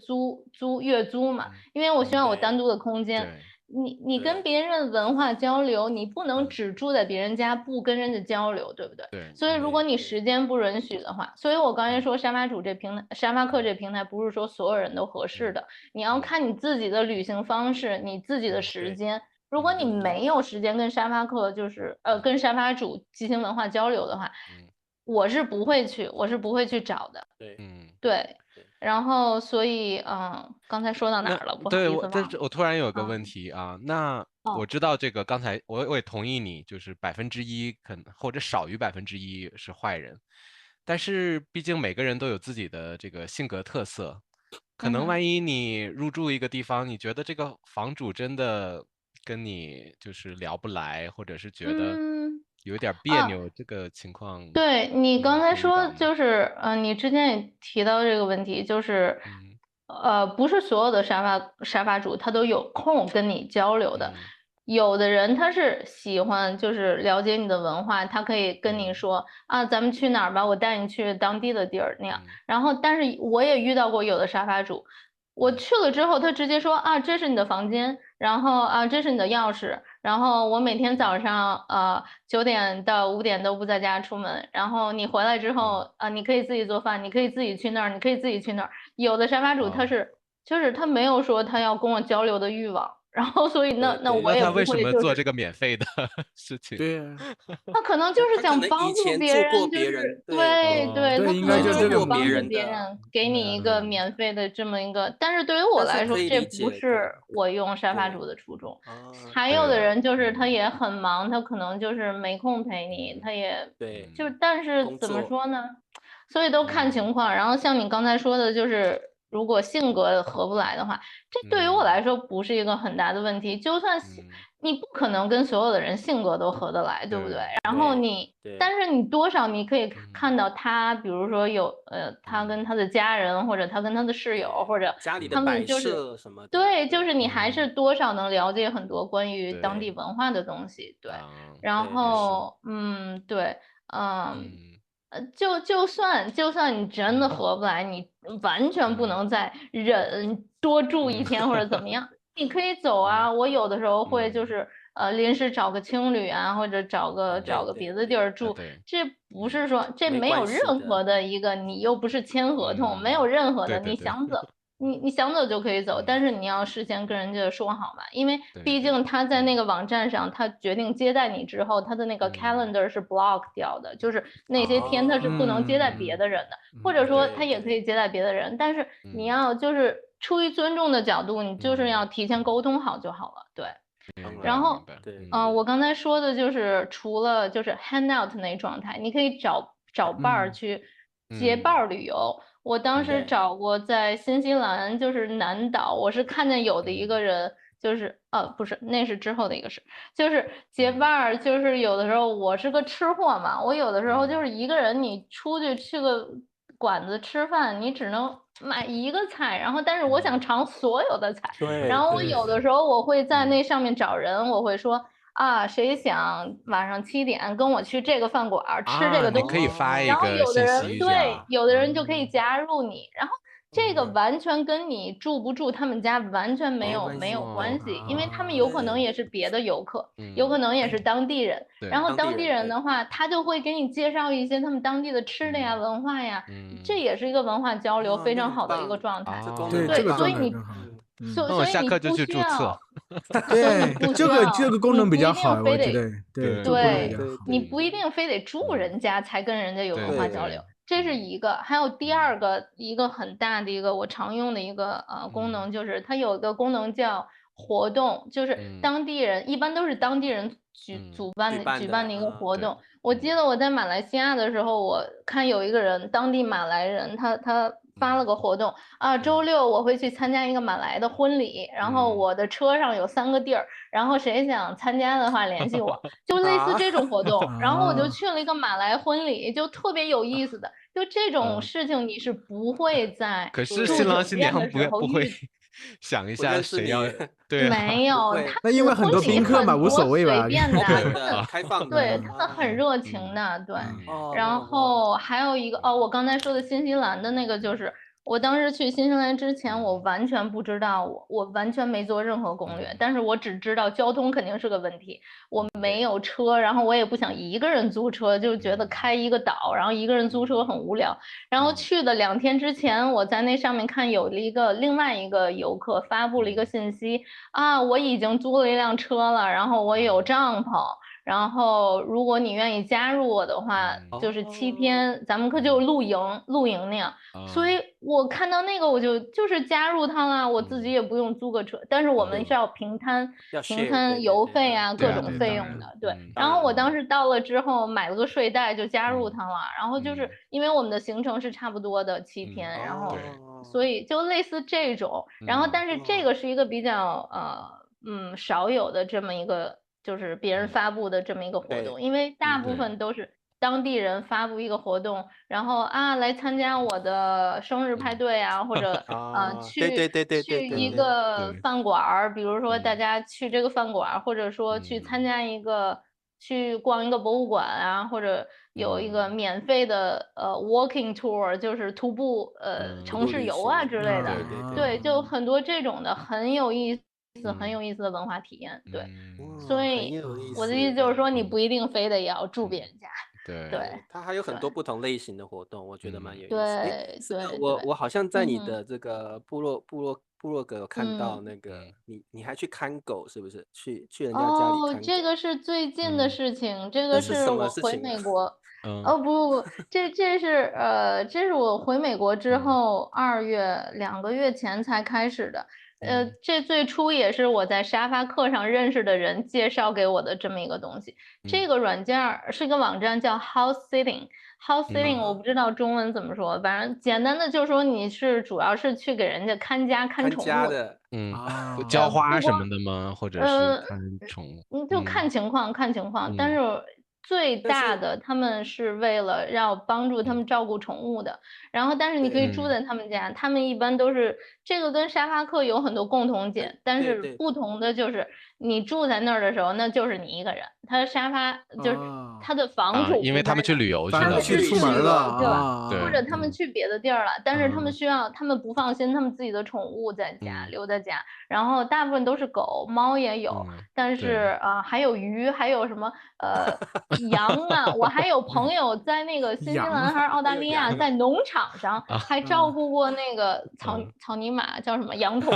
月租嘛，因为我需要我单独的空间。你跟别人文化交流，你不能只住在别人家不跟人家交流，对不对？所以如果你时间不允许的话，所以我刚才说沙发客这平台不是说所有人都合适的，你要看你自己的旅行方式，你自己的时间。如果你没有时间跟沙发客就是跟沙发主进行文化交流的话，我是不会去找的。对。然后，所以，刚才说到哪儿了？不好意思，但是我突然有个问题啊，那我知道这个，刚才我也同意你，就是1%可能或者少于1%是坏人，但是毕竟每个人都有自己的这个性格特色，可能万一你入住一个地方，你觉得这个房主真的跟你就是聊不来，或者是觉得有点别扭，这个情况。对，你刚才说就是你之前也提到这个问题，就是不是所有的沙发主他都有空跟你交流的，有的人他是喜欢就是了解你的文化，他可以跟你说咱们去哪儿吧，我带你去当地的地儿那样。然后但是我也遇到过有的沙发主，我去了之后他直接说这是你的房间，然后这是你的钥匙，然后我每天早上9点到5点都不在家出门，然后你回来之后你可以自己做饭，你可以自己去那儿，你可以自己去那儿。有的沙发主他是就是他没有说他要跟我交流的欲望，然后所以那我也不会他为什么做这个免费的事情？对他可能就是想帮助别人，就是对，他应该就是想帮助别人，给你一个免费的这么一个。但是对于我来说，这不是我用沙发主的初衷。还有的人就是他也很忙，他可能就是没空陪你，他也但是怎么说呢？所以都看情况。然后像你刚才说的，就是如果性格合不来的话，这对于我来说不是一个很大的问题。就算你不可能跟所有的人性格都合得来，对不对？然后但是你多少你可以看到他，比如说有他跟他的家人，或者他跟他的室友，或者他们就是什么对，就是你还是多少能了解很多关于当地文化的东西，对。然后对，就算你真的合不来，你完全不能再忍多住一天或者怎么样，你可以走啊。我有的时候会就是临时找个青旅啊，或者找个别的地儿住，这不是说这没有任何的一个，你又不是签合同，没有任何的，你想走。你想走就可以走，但是你要事先跟人家说好嘛，因为毕竟他在那个网站上，他决定接待你之后，他的那个 calendar 是 block 掉的，就是那些天他是不能接待别的人的，或者说他也可以接待别的人，但是你要就是出于尊重的角度，你就是要提前沟通好就好了，对。然后，我刚才说的就是除了就是 hangout 那状态，你可以找伴儿去结伴儿旅游。我当时找过在新西兰，就是南岛，我是看见有的一个人，就是不是，那是之后的一个事，就是结伴儿，就是有的时候我是个吃货嘛，我有的时候就是一个人，你出去个馆子吃饭，你只能买一个菜，然后但是我想尝所有的菜，然后我有的时候我会在那上面找人，我会说。谁想晚上7点跟我去这个饭馆吃这个东西？你可以发一个然后有的人信息对，有的人就可以加入你，然后这个完全跟你住不住他们家完全没有关系，因为他们有可能也是别的游客，有可能也是当地人。然后当地人的话，他就会给你介绍一些他们当地的吃的呀、文化呀，这也是一个文化交流非常好的一个状态。对，所以你。所以你不需要，对，这个功能比较好，我觉得，对，你不一定非得住人家才跟人家有文化交流，这是一个。还有第二个，一个很大的一个我常用的一个功能，就是它有一个功能叫活动，就是当地人一般都是当地人举办的一个活动。我记得我在马来西亚的时候，我看有一个人，当地马来人，他发了个活动周六我会去参加一个马来的婚礼，然后我的车上有3个地儿，然后谁想参加的话联系我，就类似这种活动。然后我就去了一个马来婚礼，就特别有意思的，就这种事情你是不会在可是新郎新娘不会想一下谁要对没有，那因为很多宾客嘛，无所谓吧，随便的，开放的，对，他们很热情的，对。然后还有一个我刚才说的新西兰的那个，就是我当时去新西兰之前，我完全不知道，我完全没做任何攻略，但是我只知道交通肯定是个问题，我没有车，然后我也不想一个人租车，就觉得开一个岛，然后一个人租车很无聊。然后去的2天之前，我在那上面看有另外一个游客发布了一个信息我已经租了一辆车了，然后我有帐篷。然后，如果你愿意加入我的话，就是7天，咱们可就露营那样。所以我看到那个，我就是加入他了，我自己也不用租个车，但是我们是要平摊油费啊，各种费用的。对。然后我当时到了之后，买了个睡袋就加入他了。然后就是因为我们的行程是差不多的7天，然后所以就类似这种。然后，但是这个是一个比较少有的这么一个。就是别人发布的这么一个活动，因为大部分都是当地人发布一个活动，然后来参加我的生日派对啊，或者去一个饭馆，比如说大家去这个饭馆，或者说去参加去逛一个博物馆啊，或者有一个免费的walking tour， 就是徒步城市游啊之类的，对，就很多这种的很有意思。很有意思的文化体验，对，所以我的意思就是说，你不一定非得要住别人家，对，它还有很多不同类型的活动，我觉得蛮有意思。对，我好像在你的这个部落格有看到那个，你还去看狗是不是？去人家家里看狗。这个是最近的事情，这个是我回美国。不，这是我回美国之后2月2个月前才开始的。这最初也是我在沙发客上认识的人介绍给我的这么一个东西。这个软件是一个网站叫 House Sitting。House Sitting 我不知道中文怎么说，反正简单的就是说你主要是去给人家看家看宠物的，浇花什么的吗？或者是看宠物？就看情况，但是。最大的他们是为了要帮助他们照顾宠物的，然后但是你可以住在他们家，他们一般都是这个跟沙发客有很多共同点，但是不同的就是你住在那儿的时候，那就是你一个人，他的沙发就是他的房主，因为他们去旅游去了，去出门了，对，或者他们去别的地儿了，但是他们需要，他们不放心他们自己的宠物在家留在家，然后大部分都是狗，猫也有，但是还有鱼，还有什么羊啊，我还有朋友在那个新西兰还是澳大利亚，在农场上还照顾过那个草泥马，叫什么羊驼，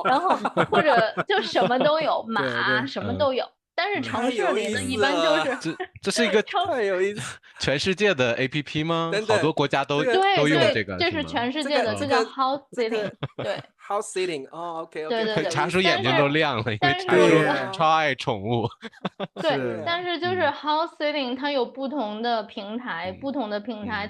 然后或者就什么都有，马什么都有。但是城市里呢，一般就是这是一个太有意思，全世界的 APP 吗？好多国家都用这个，这是全世界的，这叫 House Sitting， 对 ，House Sitting， 哦 ，OK， 对，茶叔眼睛都亮了，因为茶叔超爱宠物。对，但是就是 House Sitting 它有不同的平台，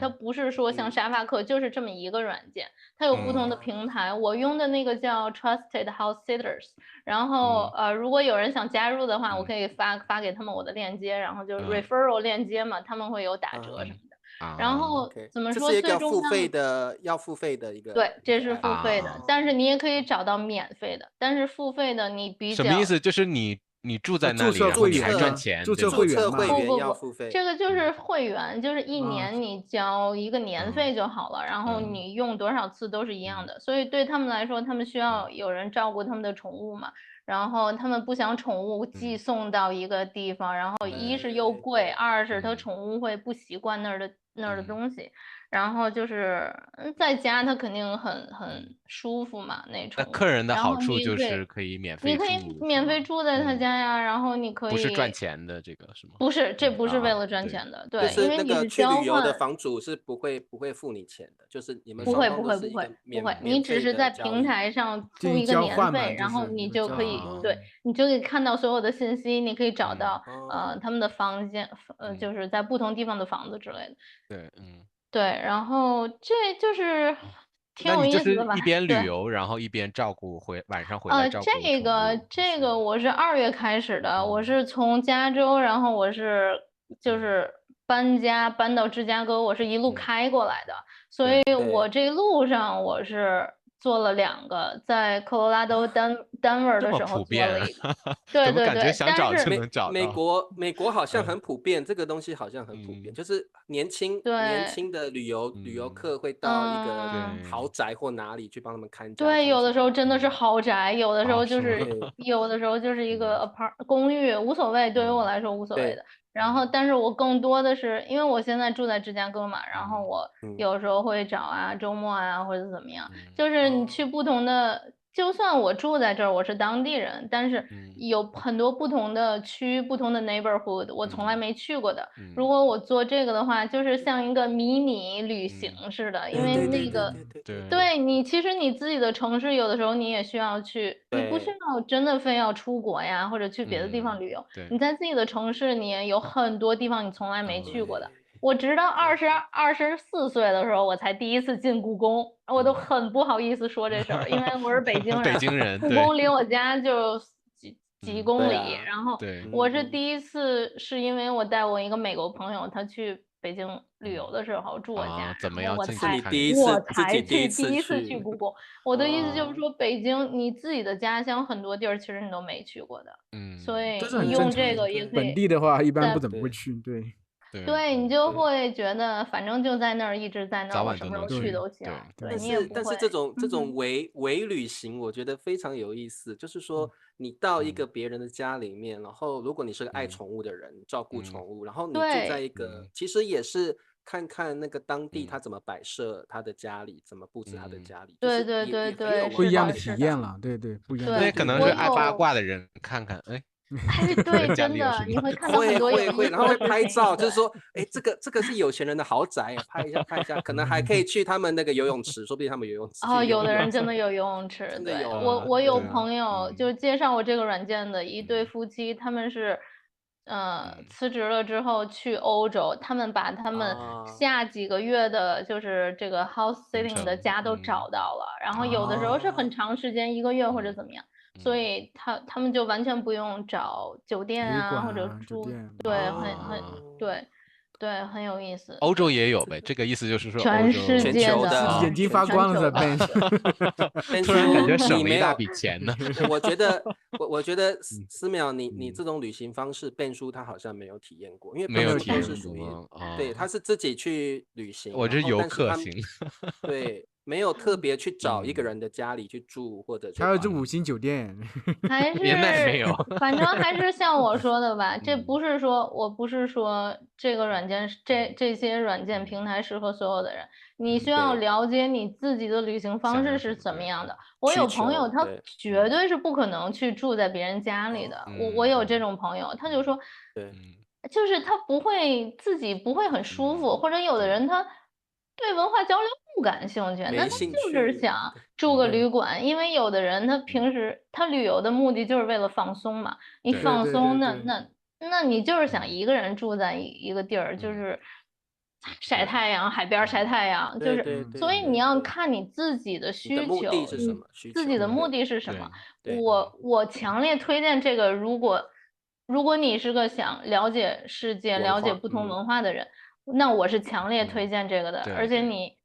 它不是说像沙发客就是这么一个软件，它有不同的平台。我用的那个叫 Trusted House Sitters， 然后如果有人想加入的话，我可以发给他们我的链接，然后就是 referral 链接嘛，他们会有打折什么的。然后怎么说？这是一个要付费的一个。对，这是付费的，但是你也可以找到免费的，但是付费的你比较什么意思？就是你住在那里，然后你还赚钱，注册会员要付费。这个就是会员，就是一年你交一个年费就好了，然后你用多少次都是一样的。所以对他们来说，他们需要有人照顾他们的宠物嘛，然后他们不想宠物寄送到一个地方，然后一是又贵，二是他宠物会不习惯那儿的东西。然后就是在家他肯定很舒服嘛，那宠物。那客人的好处就是可以免费住，你可以免费住在他家呀，然后你可以。不是赚钱的这个是吗？不是，这不是为了赚钱的，对，因为你是去旅游的房主是不会付你钱的，就是你们不会，你只是在平台上付一个年费，然后你就可以你就可以看到所有的信息，你可以找到他们的房间，就是在不同地方的房子之类的。对，对，然后这就是挺有意思的吧？一边旅游，然后一边晚上回来照顾宠物。这个我是2月开始的，我是从加州，然后我是就是搬到芝加哥，我是一路开过来的，所以我这路上我是做了2个，在科罗拉多Denver 的时候做了一个，对，但是美国好像很普遍，这个东西好像很普遍，就是年轻的旅游客会到一个豪宅或哪里去帮他们看家。对，有的时候真的是豪宅，有的时候就是一个公寓，无所谓，对于我来说无所谓的。然后，但是我更多的是因为我现在住在芝加哥嘛，然后我有时候会找周末或者怎么样，就是你去不同的。就算我住在这儿，我是当地人，但是有很多不同的区、不同的 neighborhood，我从来没去过的。如果我做这个的话，就是像一个迷你旅行似的，因为那个对你其实你自己的城市有的时候你也需要去，你不需要真的非要出国呀，或者去别的地方旅游。你在自己的城市，你也有很多地方你从来没去过的。我直到24岁的时候，我才第一次进故宫，我都很不好意思说这事儿，因为我是北京人，故宫离我家就几公里，然后我是第一次，是因为我带我一个美国朋友，他去北京旅游的时候住我家，我才第一次去故宫。我的意思就是说，北京你自己的家乡很多地儿其实你都没去过的，所以你用这个也可以。本地的话一般不怎么会去，对你就会觉得反正就在那儿，一直在那儿，我什么时候去都行。但是这种伪旅行，我觉得非常有意思。就是说，你到一个别人的家里面，然后如果你是个爱宠物的人，照顾宠物，然后你住在一个，其实也是看看那个当地他怎么摆设他的家里，怎么布置他的家里。对，不一样的体验了，对，不一样。那可能是爱八卦的人看看，对，真的，你会看到很多会，然后会拍照，就是说，这个是有钱人的豪宅，拍一下，可能还可以去他们那个游泳池，说不定他们游泳池。有的人真的有游泳池，真的有。我有朋友就介绍我这个软件的一对夫妻，他们是辞职了之后去欧洲，他们把他们下几个月的就是这个 house sitting 的家都找到了，然后有的时候是很长时间，1个月或者怎么样。所以他们就完全不用找酒店或者住，对，对，对，很有意思。欧洲也有呗，这个意思就是说全世全界球的眼睛发光了，全球Ben。突然感觉你没有省了一大笔钱呢。我觉得思邈你这种旅行方式，Ben叔他好像没有体验过，因为没有 Ben 叔体验都是属于对，他过是自己去旅行，我这游客型。对，没有特别去找一个人的家里去住或者他要住5星酒店，还是没有反正还是像我说的吧，这不是说我不是说这个软件这些软件平台适合所有的人，你需要了解你自己的旅行方式是怎么样的。我有朋友他绝对是不可能去住在别人家里的，我有这种朋友，他就说，就是他自己不会很舒服，或者有的人他对文化交流不感兴趣，那他就是想住个旅馆，因为有的人他平时他旅游的目的就是为了放松嘛，你放松那你就是想一个人住在一个地儿，就是晒太阳，海边晒太阳，就是所以你要看你自己的需求，目的是什么？自己的目的是什么？我强烈推荐这个，如果你是个想了解世界、了解不同文化的人，那我是强烈推荐这个的。而且你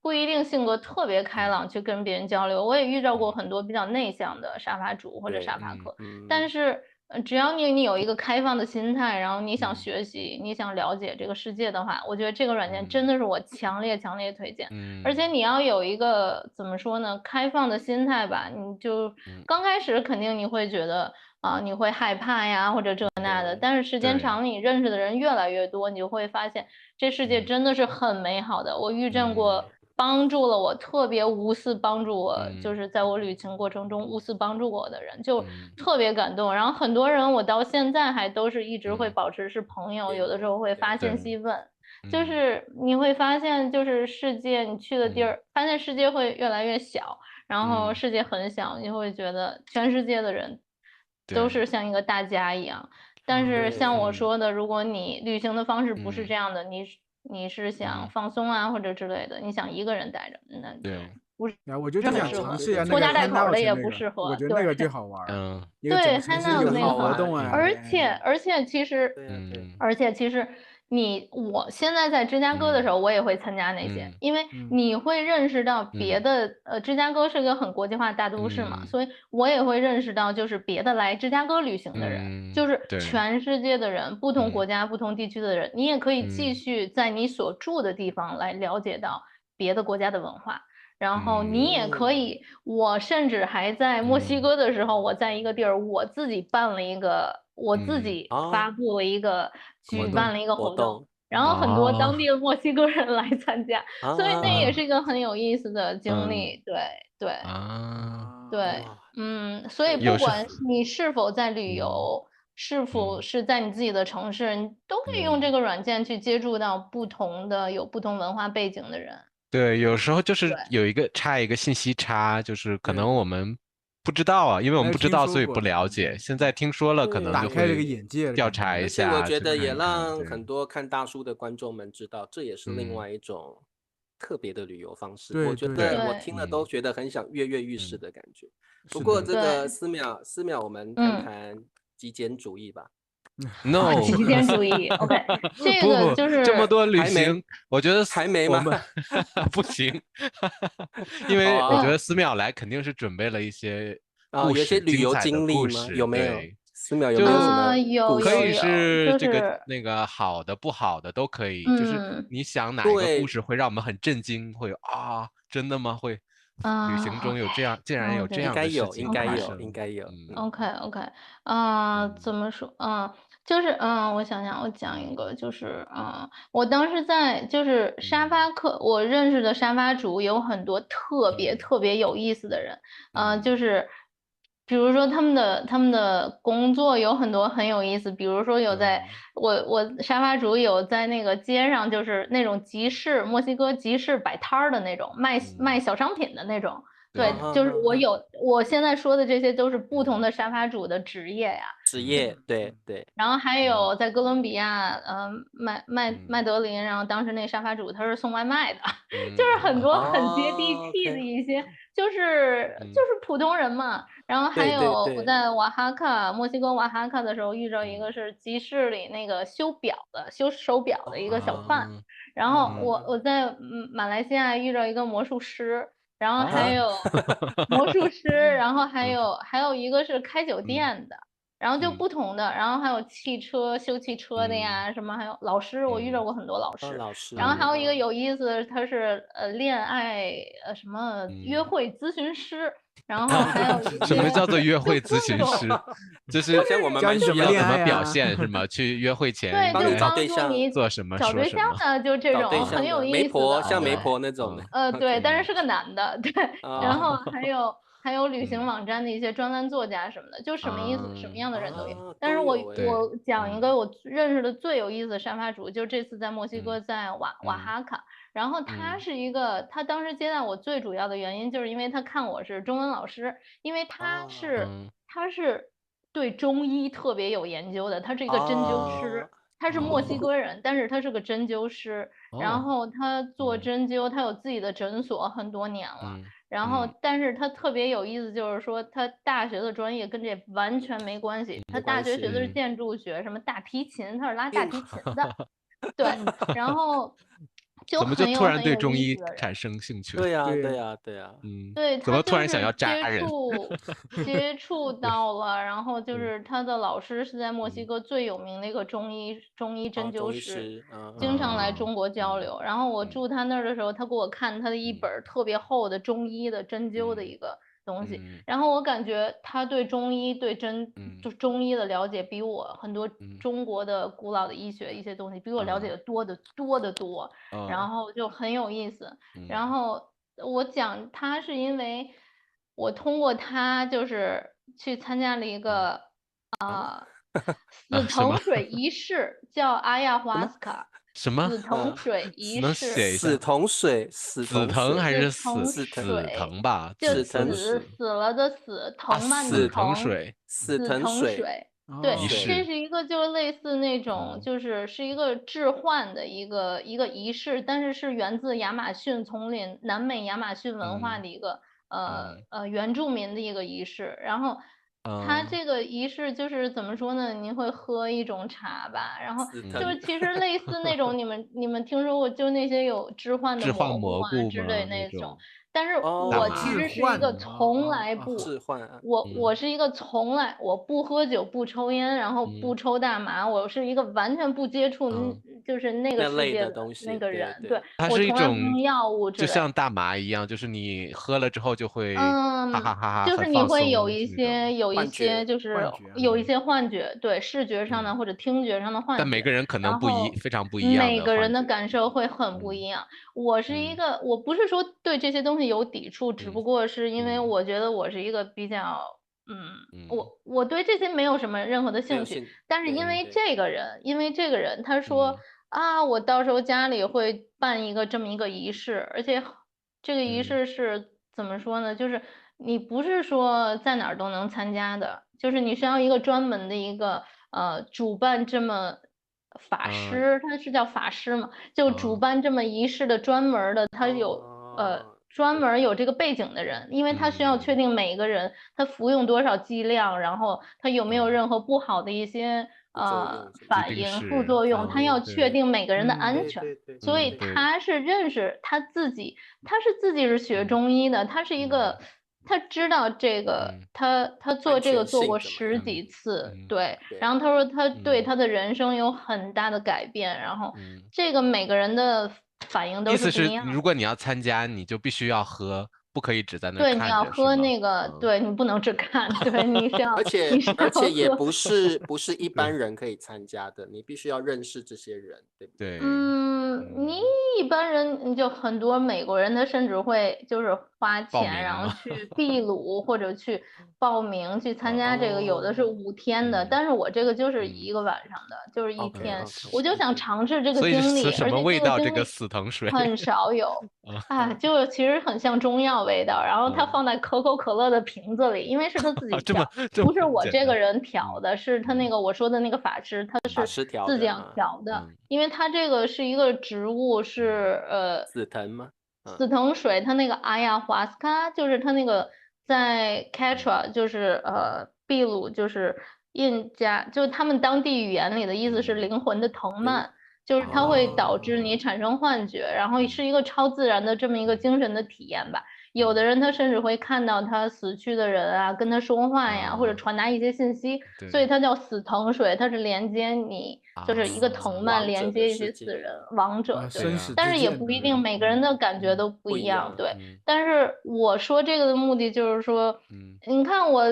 不一定性格特别开朗去跟别人交流，我也遇到过很多比较内向的沙发主或者沙发客，但是只要你有一个开放的心态，然后你想学习，你想了解这个世界的话，我觉得这个软件真的是我强烈推荐。而且你要有一个怎么说呢，开放的心态吧，你就刚开始肯定你会觉得你会害怕呀或者这那的，但是时间长你认识的人越来越多，你就会发现这世界真的是很美好的。我遇见过帮助了我特别无私帮助我，就是在我旅行过程中无私帮助我的人，就特别感动。然后很多人我到现在还都是一直会保持是朋友，有的时候会发信息问，就是你会发现就是世界你去的地儿，发现世界会越来越小，然后世界很小，你会觉得全世界的人都是像一个大家一样。但是像我说的，如果你旅行的方式不是这样的，你是想放松啊或者之类的，你想一个人待着，那就不是。我就想尝试一下那个拖家带口的也那个不适合，我觉得那个最好玩。对，Hangout 那个活动啊，而且其实我现在在芝加哥的时候，我也会参加那些，因为你会认识到别的，芝加哥是个很国际化的大都市嘛，所以我也会认识到就是别的来芝加哥旅行的人，就是全世界的人，不同国家、不同地区的人，你也可以继续在你所住的地方来了解到别的国家的文化。然后你也可以，我甚至还在墨西哥的时候，我在一个地儿，我自己办了一个，我自己发布了一个，举办了一个活动，然后很多当地的墨西哥人来参加，所以那也是一个很有意思的经历。对，所以不管你是否在旅游，是否是在你自己的城市，你都可以用这个软件去接触到有不同文化背景的人。对，有时候就是有一个信息差，就是可能我们不知道啊，因为我们不知道，所以不了解。现在听说了，可能就开了个眼界，调查一下。我觉得也让很多看大叔的观众们知道，这也是另外一种特别的旅游方式。我觉得我听了都觉得很想跃跃欲试的感觉。不过这个思邈，我们谈谈极简主义吧。No， 极简主义。OK， 这个就是这么多旅行，我觉得还没吗？不行，因为我觉得思邈来肯定是准备了一些故事、旅游经历吗？有没有？思邈有没有什么有可以是这个那个好的、不好的都可以，就是你想哪一个故事会让我们很震惊，会真的吗？会旅行中有这样，竟然有这样的事情发生，应该有。OK， 怎么说？就是我想想，我讲一个，就是我当时在就是沙发客，我认识的沙发主有很多特别有意思的人，就是比如说他们的工作有很多很有意思，比如说有在我沙发主有在那个街上，就是那种集市，墨西哥集市摆摊儿的那种卖小商品的那种。对，就是我现在说的这些都是不同的沙发主的职业呀。职业，对对。然后还有在哥伦比亚，麦德林，然后当时那沙发主他是送外卖的，就是很多很接地气的一些，就是普通人嘛。然后还有我在瓦哈卡，墨西哥瓦哈卡的时候遇到一个是集市里那个修手表的一个小贩，然后我在马来西亚遇到一个魔术师。然后还有魔术师，然后还有一个是开酒店的，然后就不同的，然后还有修汽车的呀，什么还有老师，我遇到过很多老师。然后还有一个有意思的，他是恋爱什么约会咨询师。然后还有什么叫做约会咨询师？就是像我们教你怎么么表现是吗？去约会前对，就帮助你做什么找对象的，就这种很有意思的，像媒婆那种的。对，但是是个男的，对。然后还有旅行网站的一些专栏作家什么的，就什么意思，什么样的人都有。但是我讲一个我认识的最有意思的沙发主，就这次在墨西哥，在瓦哈卡。然后他是一个，他当时接待我最主要的原因就是因为他看我是中文老师，因为他是对中医特别有研究的，他是一个针灸师，他是墨西哥人，但是他是个针灸师，然后他做针灸，他有自己的诊所很多年了，然后但是他特别有意思，就是说他大学的专业跟这完全没关系，他大学学的是建筑学，什么大提琴，他是拉大提琴的，对，然后。怎么就突然对中医产生兴趣了？对呀，对，怎么突然想要扎人？接触到了，然后就是他的老师是在墨西哥最有名的一个中医针灸师，经常来中国交流。然后我住他那儿的时候，他给我看他的一本特别厚的中医的针灸的一个东西，然后我感觉他对中医就中医的了解比我很多中国的古老的医学一些东西比我了解的多得多，然后就很有意思。然后我讲他是因为我通过他就是去参加了一个死藤水仪式，叫阿亚华斯卡。什么死藤水仪式？死藤还是死藤吧？就死了的死，藤蔓的藤，死藤水。对，这是一个就类似那种，是一个置换的一个仪式，但是是源自亚马逊丛林、南美亚马逊文化的一个原住民的一个仪式，然后。它这个仪式就是怎么说呢？你会喝一种茶吧，然后就是其实类似那种你们听说过就那些有置换的蘑菇啊之类那种，但是我其实是一个从来不我是一个从来我不喝酒不抽烟，然后不抽大麻，我是一个完全不接触就是那个世界的那个人，对，它是一种药物之类的，就像大麻一样，就是你喝了之后就会哈哈哈哈，就是你会有一些就是有一些幻觉，对，视觉上的或者听觉上的幻觉，但每个人可能非常不一样，每个人的感受会很不一样。我是一个，我不是说对这些东西有抵触，只不过是因为我觉得我是一个比较。我对这些没有什么任何的兴趣，但是因为这个人，他说我到时候家里会办一个这么一个仪式，而且这个仪式是怎么说呢？就是你不是说在哪儿都能参加的，就是你需要一个专门的一个主办这么法师，他是叫法师嘛？就主办这么仪式的专门的，他有专门有这个背景的人，因为他需要确定每一个人他服用多少剂量，然后他有没有任何不好的一些反应副作用，他要确定每个人的安全，所以他是认识他自己，他是自己是学中医的，他是一个。他知道这个，他做这个做过10几次，对。然后他说他对他的人生有很大的改变，然后这个每个人的反应都是不一样的。意思是，如果你要参加，你就必须要喝，不可以只在那看着。对，你要喝那个，对你不能只看，对，你是要，而且也不是一般人可以参加的，你必须要认识这些人，对不对？你一般人就很多美国人，他甚至会就是花钱，然后去秘鲁或者去报名去参加这个，有的是5天的，但是我这个就是1个晚上的，就是1天，我就想尝试这个经历，什么味道？这个死藤水很少有就其实很像中药味道，然后他放在可口可乐的瓶子里，因为是他自己调，不是我这个人调的，是他那个我说的那个法师，他是自己调的，因为他这个是一个植物，是紫藤吗？紫藤水，它那个阿亚华斯卡，就是它那个在 Quechua，就是秘鲁，就是印加，就是他们当地语言里的意思是灵魂的藤蔓，就是它会导致你产生幻觉，然后是一个超自然的这么一个精神的体验吧。有的人他甚至会看到他死去的人啊，跟他说话呀，或者传达一些信息，所以它叫死藤水，它是连接你，就是一个藤蔓连接一些死人、亡者，对。但是也不一定每个人的感觉都不一样，对。但是我说这个的目的就是说，你看我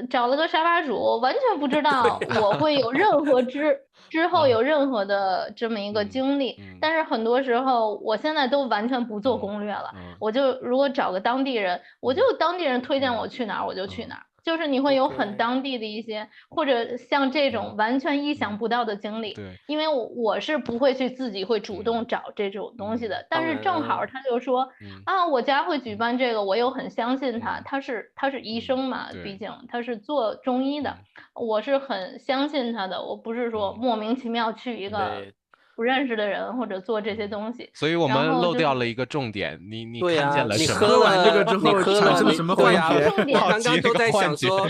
找了个沙发主，完全不知道我会有任何之后有任何的这么一个经历，但是很多时候我现在都完全不做攻略了，我就如果找个当地人，我就当地人推荐我去哪儿我就去哪儿，就是你会有很当地的一些，或者像这种完全意想不到的经历，因为我是不会去自己会主动找这种东西的，但是正好他就说啊，我家会举办这个，我又很相信他是医生嘛，毕竟他是做中医的，我是很相信他的，我不是说莫名其妙去一个不认识的人或者做这些东西。所以我们漏掉了一个重点，你看见了什么？你喝完这个之后产生了什么幻觉？我刚刚都在想说，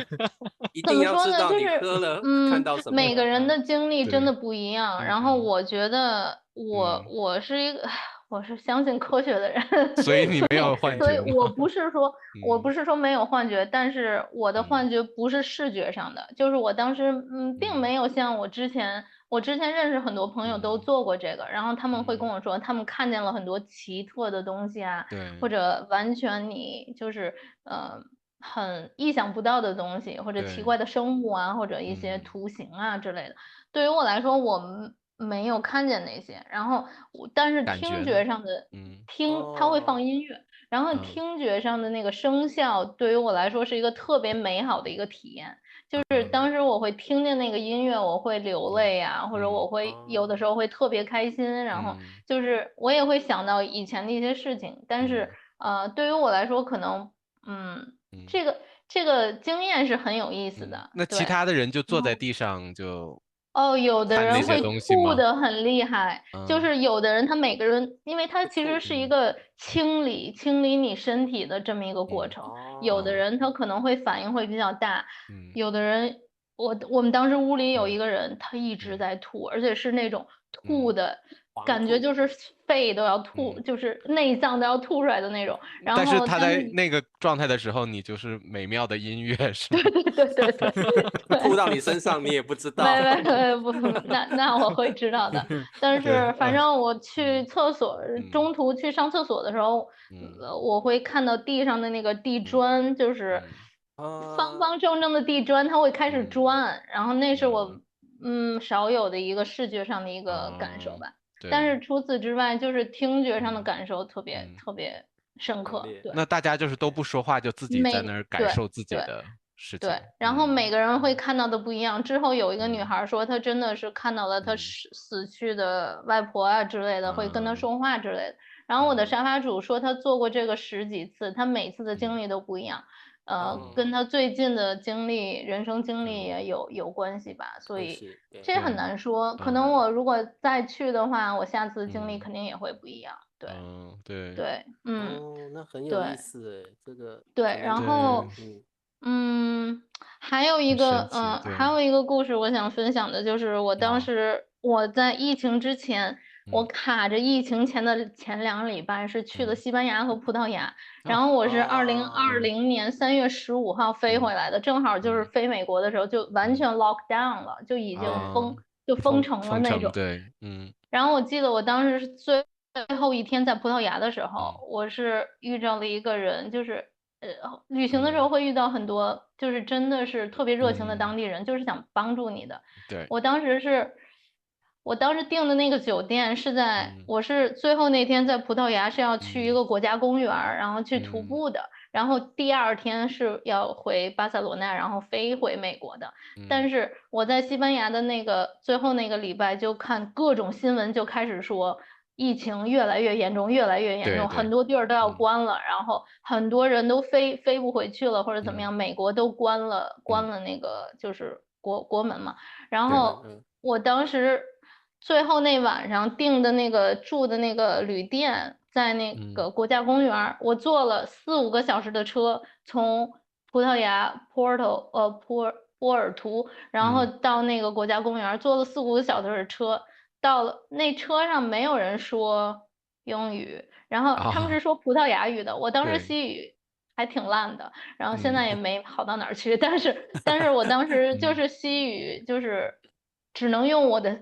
怎么说呢？就是喝了看到什么？每个人的经历真的不一样。然后我觉得我是一个。我是相信科学的人，所以你没有幻觉，所以我不是说没有幻觉，但是我的幻觉不是视觉上的，就是我当时并没有像我之前认识很多朋友都做过这个，然后他们会跟我说他们看见了很多奇特的东西啊，或者完全你就是很意想不到的东西，或者奇怪的生物啊，或者一些图形啊之类的。对于我来说，我们没有看见那些，然后但是听觉上的它会放音乐，然后听觉上的那个声效对于我来说是一个特别美好的一个体验，就是当时我会听见那个音乐，我会流泪啊，或者我会有的时候会特别开心，然后就是我也会想到以前的一些事情，但是对于我来说可能这个经验是很有意思的。那其他的人就坐在地上就。有的人会吐得很厉害，就是有的人他每个人，因为他其实是一个清理你身体的这么一个过程，有的人他可能会反应会比较大，有的人我们当时屋里有一个人他一直在吐，而且是那种吐的感觉就是肺都要吐，就是内脏都要吐出来的那种。然后但是他在那个状态的时候，你就是美妙的音乐，是吗？对，吐到你身上你也不知道。不，那我会知道的。但是反正我去厕所，中途去上厕所的时候，我会看到地上的那个地砖，就是方方正正的地砖，它会开始转，然后那是我少有的一个视觉上的一个感受吧。但是除此之外，就是听觉上的感受特别深刻。对，那大家就是都不说话，就自己在那儿感受自己的事情。对，然后每个人会看到的不一样。之后有一个女孩说，她真的是看到了她死去的外婆啊之类的，会跟她说话之类的。然后我的沙发主说，他做过这个10几次，他每次的经历都不一样。跟他最近的经历、人生经历也有关系吧，所以这很难说。可能我如果再去的话，我下次经历肯定也会不一样。对，那很有意思哎，这个对，然后还有一个故事我想分享的就是我当时我在疫情之前。我卡着疫情前的前2个礼拜是去了西班牙和葡萄牙，然后我是2020年3月15号飞回来的，正好就是飞美国的时候就完全 lock down 了，就已经封城了那种。对，然后我记得我当时是最后一天在葡萄牙的时候，我是遇到了一个人，就是旅行的时候会遇到很多，就是真的是特别热情的当地人，就是想帮助你的。对，我当时订的那个酒店是我是最后那天在葡萄牙是要去一个国家公园，然后去徒步的，然后第2天是要回巴塞罗那，然后飞回美国的。但是我在西班牙的那个最后那个礼拜就看各种新闻就开始说，疫情越来越严重，越来越严重，对很多地儿都要关了，然后很多人都飞不回去了，或者怎么样，美国都关了那个就是国门嘛。然后我当时最后那晚上订的那个住的那个旅店在那个国家公园，我坐了4-5个小时的车，从葡萄牙波尔图，然后到那个国家公园，坐了4-5个小时的车。到了那车上没有人说英语，然后他们是说葡萄牙语的，我当时西语还挺烂的，然后现在也没好到哪儿去，但是我当时就是西语就是只能用我的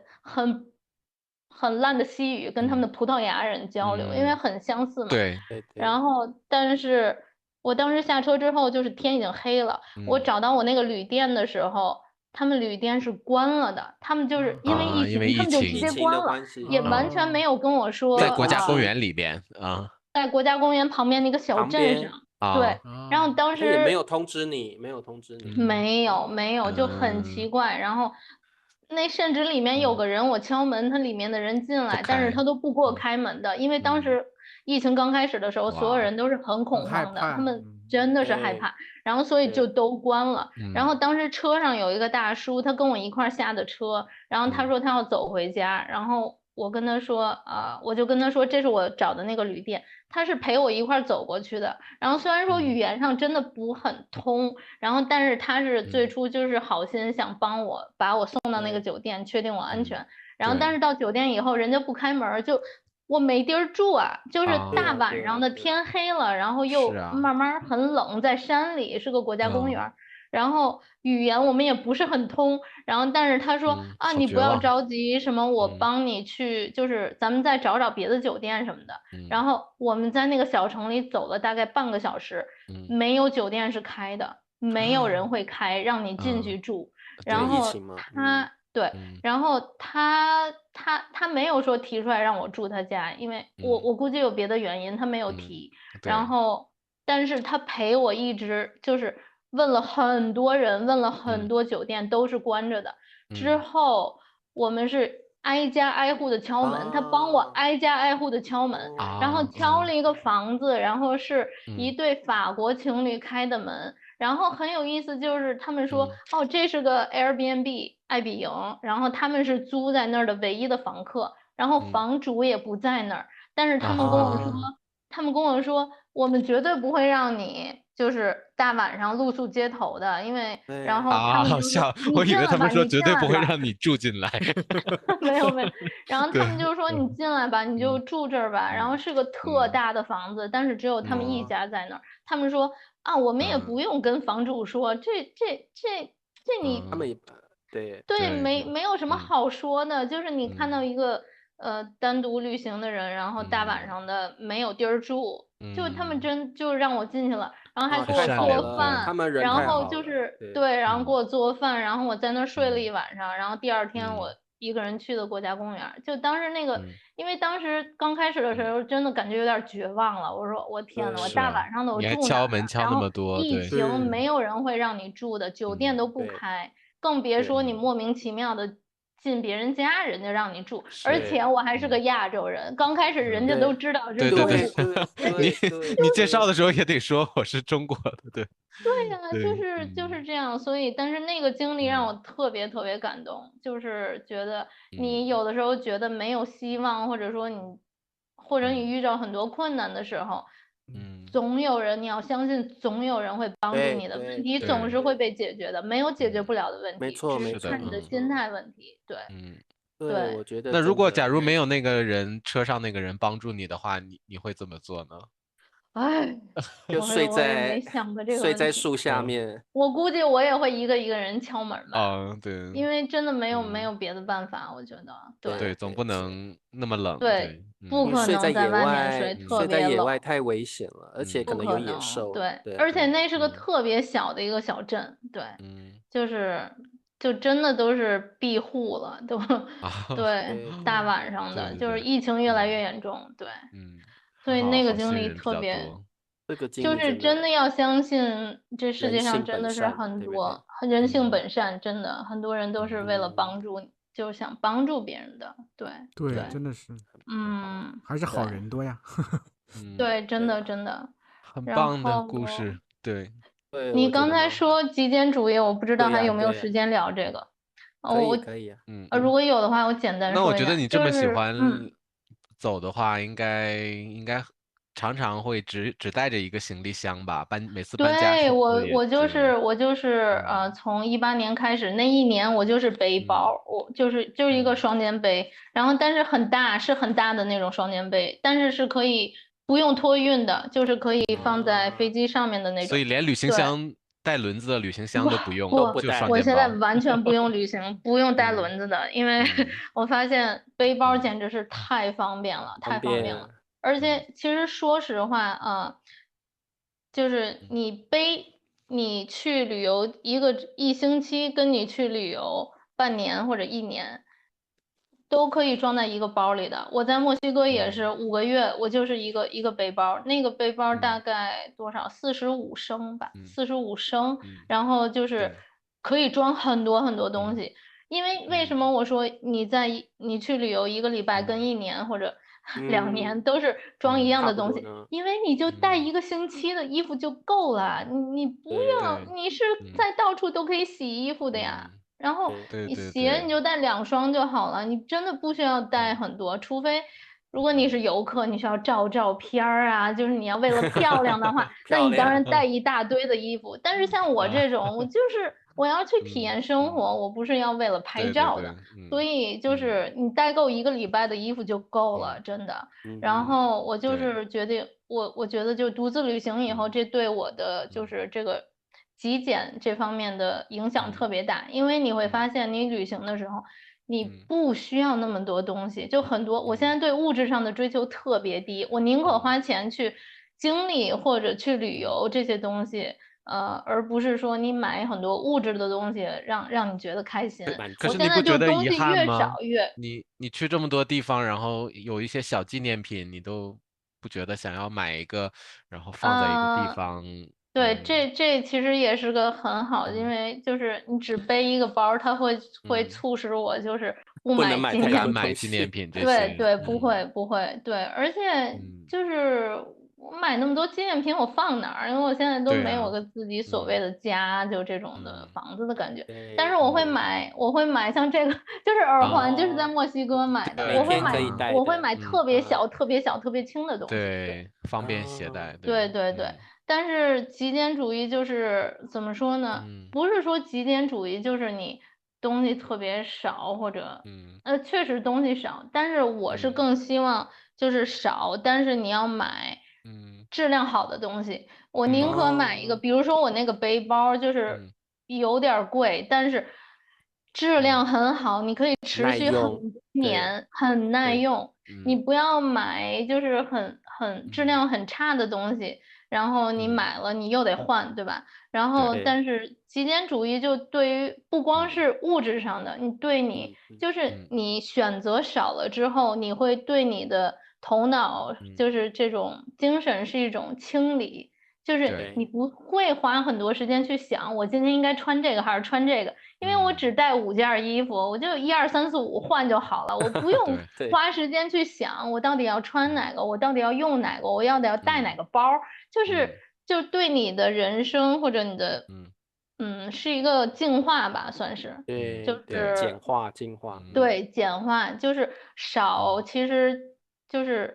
很烂的西语跟他们的葡萄牙人交流，因为很相似嘛。对。然后但是我当时下车之后就是天已经黑了，我找到我那个旅店的时候。他们旅店是关了的，他们就是因为疫情，他们就直接关了，也完全没有跟我说。在国家公园里边啊，在国家公园旁边那个小镇上，对。然后当时也没有通知你，没有，就很奇怪。然后那甚至里面有个人，我敲门，他里面的人进来，但是他都不给我开门的，因为当时疫情刚开始的时候，所有人都是很恐慌的，他们真的是害怕。然后所以就都关了。然后当时车上有一个大叔，他跟我一块下的车，然后他说他要走回家，然后我跟他说我就跟他说这是我找的那个旅店，他是陪我一块走过去的。然后虽然说语言上真的不很通，然后但是他是最初就是好心想帮我把我送到那个酒店，确定我安全。然后但是到酒店以后，人家不开门，就我没地儿住啊，就是大晚上的天黑了，然后又慢慢很冷，在山里是个国家公园，然后语言我们也不是很通，然后但是他说你不要着急，什么我帮你去，就是咱们再找找别的酒店什么的。然后我们在那个小城里走了大概半个小时，没有酒店是开的，没有人会开让你进去住。然后对，然后他没有说提出来让我住他家，因为我估计有别的原因，他没有提。然后，但是他陪我一直就是问了很多人，问了很多酒店，都是关着的。之后我们是挨家挨户的敲门，他帮我挨家挨户的敲门，然后敲了一个房子，然后是一对法国情侣开的门。然后很有意思，就是他们说这是个 Airbnb 爱彼迎，然后他们是租在那儿的唯一的房客，然后房主也不在那儿，但是他们跟我说，我们绝对不会让你就是大晚上露宿街头的，因为然后他们就说我以为他们说绝对不会让你住进来。没有，然后他们就说你进来吧，你就住这儿吧，然后是个特大的房子，但是只有他们一家在那儿。他们说我们也不用跟房主说，这你他们也对没有什么好说的，就是你看到一个单独旅行的人，然后大晚上的没有地儿住，就他们就让我进去了，然后还给我做饭，然后就是对，然后给我做饭，然后我在那儿睡了一晚上，然后第二天我一个人去的国家公园，就当时那个，因为当时刚开始的时候真的感觉有点绝望了，我说我天呐，我大晚上的我住哪儿？然后疫情没有人会让你住的，酒店都不开，更别说你莫名其妙的进别人家，人家让你住，而且我还是个亚洲人，刚开始人家都知道这对，你介绍的时候也得说我是中国的，对。对呀，就是这样，所以但是那个经历让我特别特别感动，就是觉得你有的时候觉得没有希望，或者说你遇到很多困难的时候，总有人，你要相信总有人会帮助你的，问题总是会被解决的，没有解决不了的问题，没错，只是看你的心态问题，对，对，我觉得那假如没有那个人，车上那个人帮助你的话，你会怎么做呢？就睡在树下面。我估计我也会一个人敲门吧。对，因为真的没有别的办法，我觉得。对，总不能那么冷。对，不可能在外面睡，特别冷。睡在野外太危险了，而且可能有野兽。对，而且那是个特别小的一个小镇，对，就真的都是庇护了，都对，大晚上的，就是疫情越来越严重，对，所以那个经历特别，就是真的要相信这世界上真的是很多人性本善，真的很多人都是为了帮助就想帮助别人的。对，真的是，还是好人多呀。对，真的真的，很棒的故事。对，你刚才说极简主义，我不知道还有没有时间聊这个。可以啊，如果有的话，我简单说一下。那我觉得你这么喜欢走的话，应该常常会只带着一个行李箱吧？每次搬家。对，我就是从18年开始，那一年我就是背包，我就是一个双肩背，然后但是很大，是很大的那种双肩背，但是是可以不用托运的，就是可以放在飞机上面的那种。所以连旅行箱带轮子的旅行箱都不用，不就双肩包。我现在完全不用不用带轮子的，因为我发现背包简直是太方便了，太方便了。而且其实说实话就是你去旅游一星期，跟你去旅游半年或者1年，都可以装在一个包里的。我在墨西哥也是5个月，我就是一个背包，那个背包大概多少？45升吧，45升，然后就是可以装很多很多东西。因为为什么我说你去旅游1个礼拜跟1年或者2年都是装一样的东西，因为你就带1个星期的衣服就够了，你不要你是在到处都可以洗衣服的呀。然后你鞋你就带2双就好了，你真的不需要带很多，除非如果你是游客，你需要照片啊，就是你要为了漂亮的话，那你当然带一大堆的衣服。但是像我这种，我就是我要去体验生活，我不是要为了拍照的，所以就是你带够1个礼拜的衣服就够了，真的。然后我就是决定，我觉得就独自旅行以后，这对我的就是这个极简这方面的影响特别大，因为你会发现你旅行的时候，你不需要那么多东西，就很多。我现在对物质上的追求特别低，我宁可花钱去经历或者去旅游这些东西，而不是说你买很多物质的东西让你觉得开心。可是我现在就东西越少越……你去这么多地方，然后有一些小纪念品，你都不觉得想要买一个，然后放在一个地方？对，这其实也是个很好的，因为就是你只背一个包，它会促使我就是不买纪念品。对，不会，对，而且就是我买那么多纪念品，我放哪儿？因为我现在都没有个自己所谓的家，就这种的房子的感觉。但是我会买像这个，就是耳环，就是在墨西哥买的。我会买特别小、特别小、特别轻的东西，对，方便携带。对。但是极简主义就是怎么说呢？不是说极简主义就是你东西特别少，或者确实东西少，但是我是更希望就是少，但是你要买质量好的东西。我宁可买一个，比如说我那个背包就是有点贵，但是质量很好，你可以持续很多年，很耐用。你不要买就是很质量很差的东西。然后你买了，你又得换，对吧？然后，但是极简主义就对于不光是物质上的，你就是你选择少了之后，你会对你的头脑就是这种精神是一种清理，就是你不会花很多时间去想我今天应该穿这个还是穿这个，因为我只带5件衣服，我就1、2、3、4、5换就好了，我不用花时间去想我到底要穿哪个，我到底要用哪个，我要带哪个包。就对你的人生或者你的是一个净化吧，算是就是简化净化。对，简化就是少，其实就是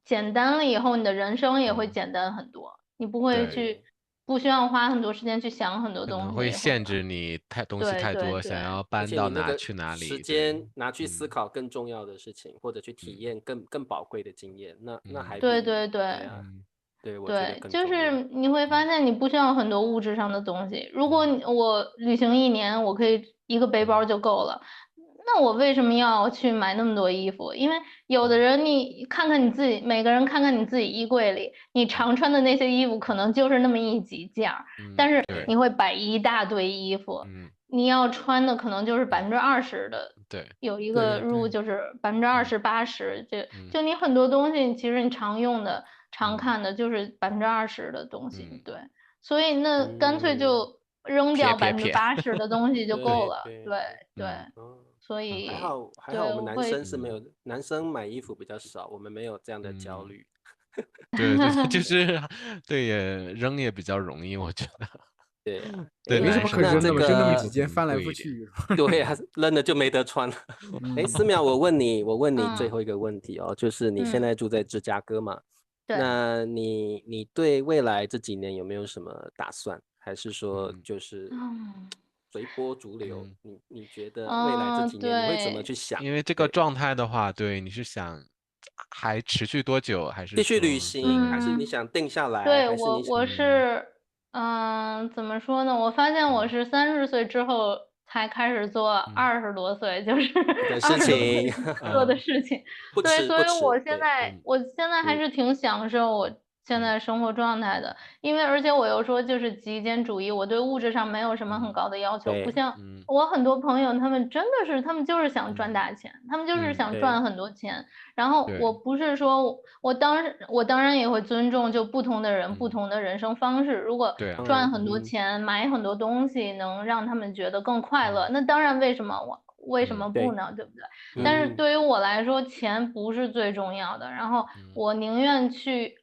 简单了以后，你的人生也会简单很多，你不需要花很多时间去想很多东西，可能会限制你东西太多，想要搬到哪去哪里，时间拿去思考更重要的事情，或者去体验更宝贵的经验，那还对，我觉得更就是你会发现你不需要很多物质上的东西。如果我旅行1年，我可以一个背包就够了，那我为什么要去买那么多衣服？因为有的人你看看你自己，每个人看看你自己衣柜里，你常穿的那些衣服可能就是那么几件，但是你会摆一大堆衣服，你要穿的可能就是20%的，有一个rule就是20%、80%，就你很多东西其实你常用的。常看的就是20%的东西，对，所以那干脆就扔掉撇80%的东西就够了。对对，所以还好我们男生是没有，男生买衣服比较少，我们没有这样的焦虑。对对，就是对也扔也比较容易，我觉得。对啊，对，没什么可扔的嘛，就那么几件翻来覆去。对啊，扔了就没得穿了。思淼，我问你最后一个问题哦，就是你现在住在芝加哥嘛？那你对未来这几年有没有什么打算？还是说就是随波逐流？你觉得未来这几年你会怎么去想？因为这个状态的话，对，你是想还持续多久，还是继续旅行，还是你想定下来？对，还是你我是怎么说呢？我发现我是30岁之后才开始做20多岁就是的事情做的事情。对，所以我现在还是挺享受我现在生活状态的，因为而且我又说就是极简主义，我对物质上没有什么很高的要求，不像我很多朋友，他们真的是他们就是想赚大钱，他们就是想赚很多钱。然后我不是说我当然也会尊重就不同的人不同的人生方式，如果赚很多钱买很多东西能让他们觉得更快乐，那当然为什么不呢？对不对？但是对于我来说，钱不是最重要的。然后我宁愿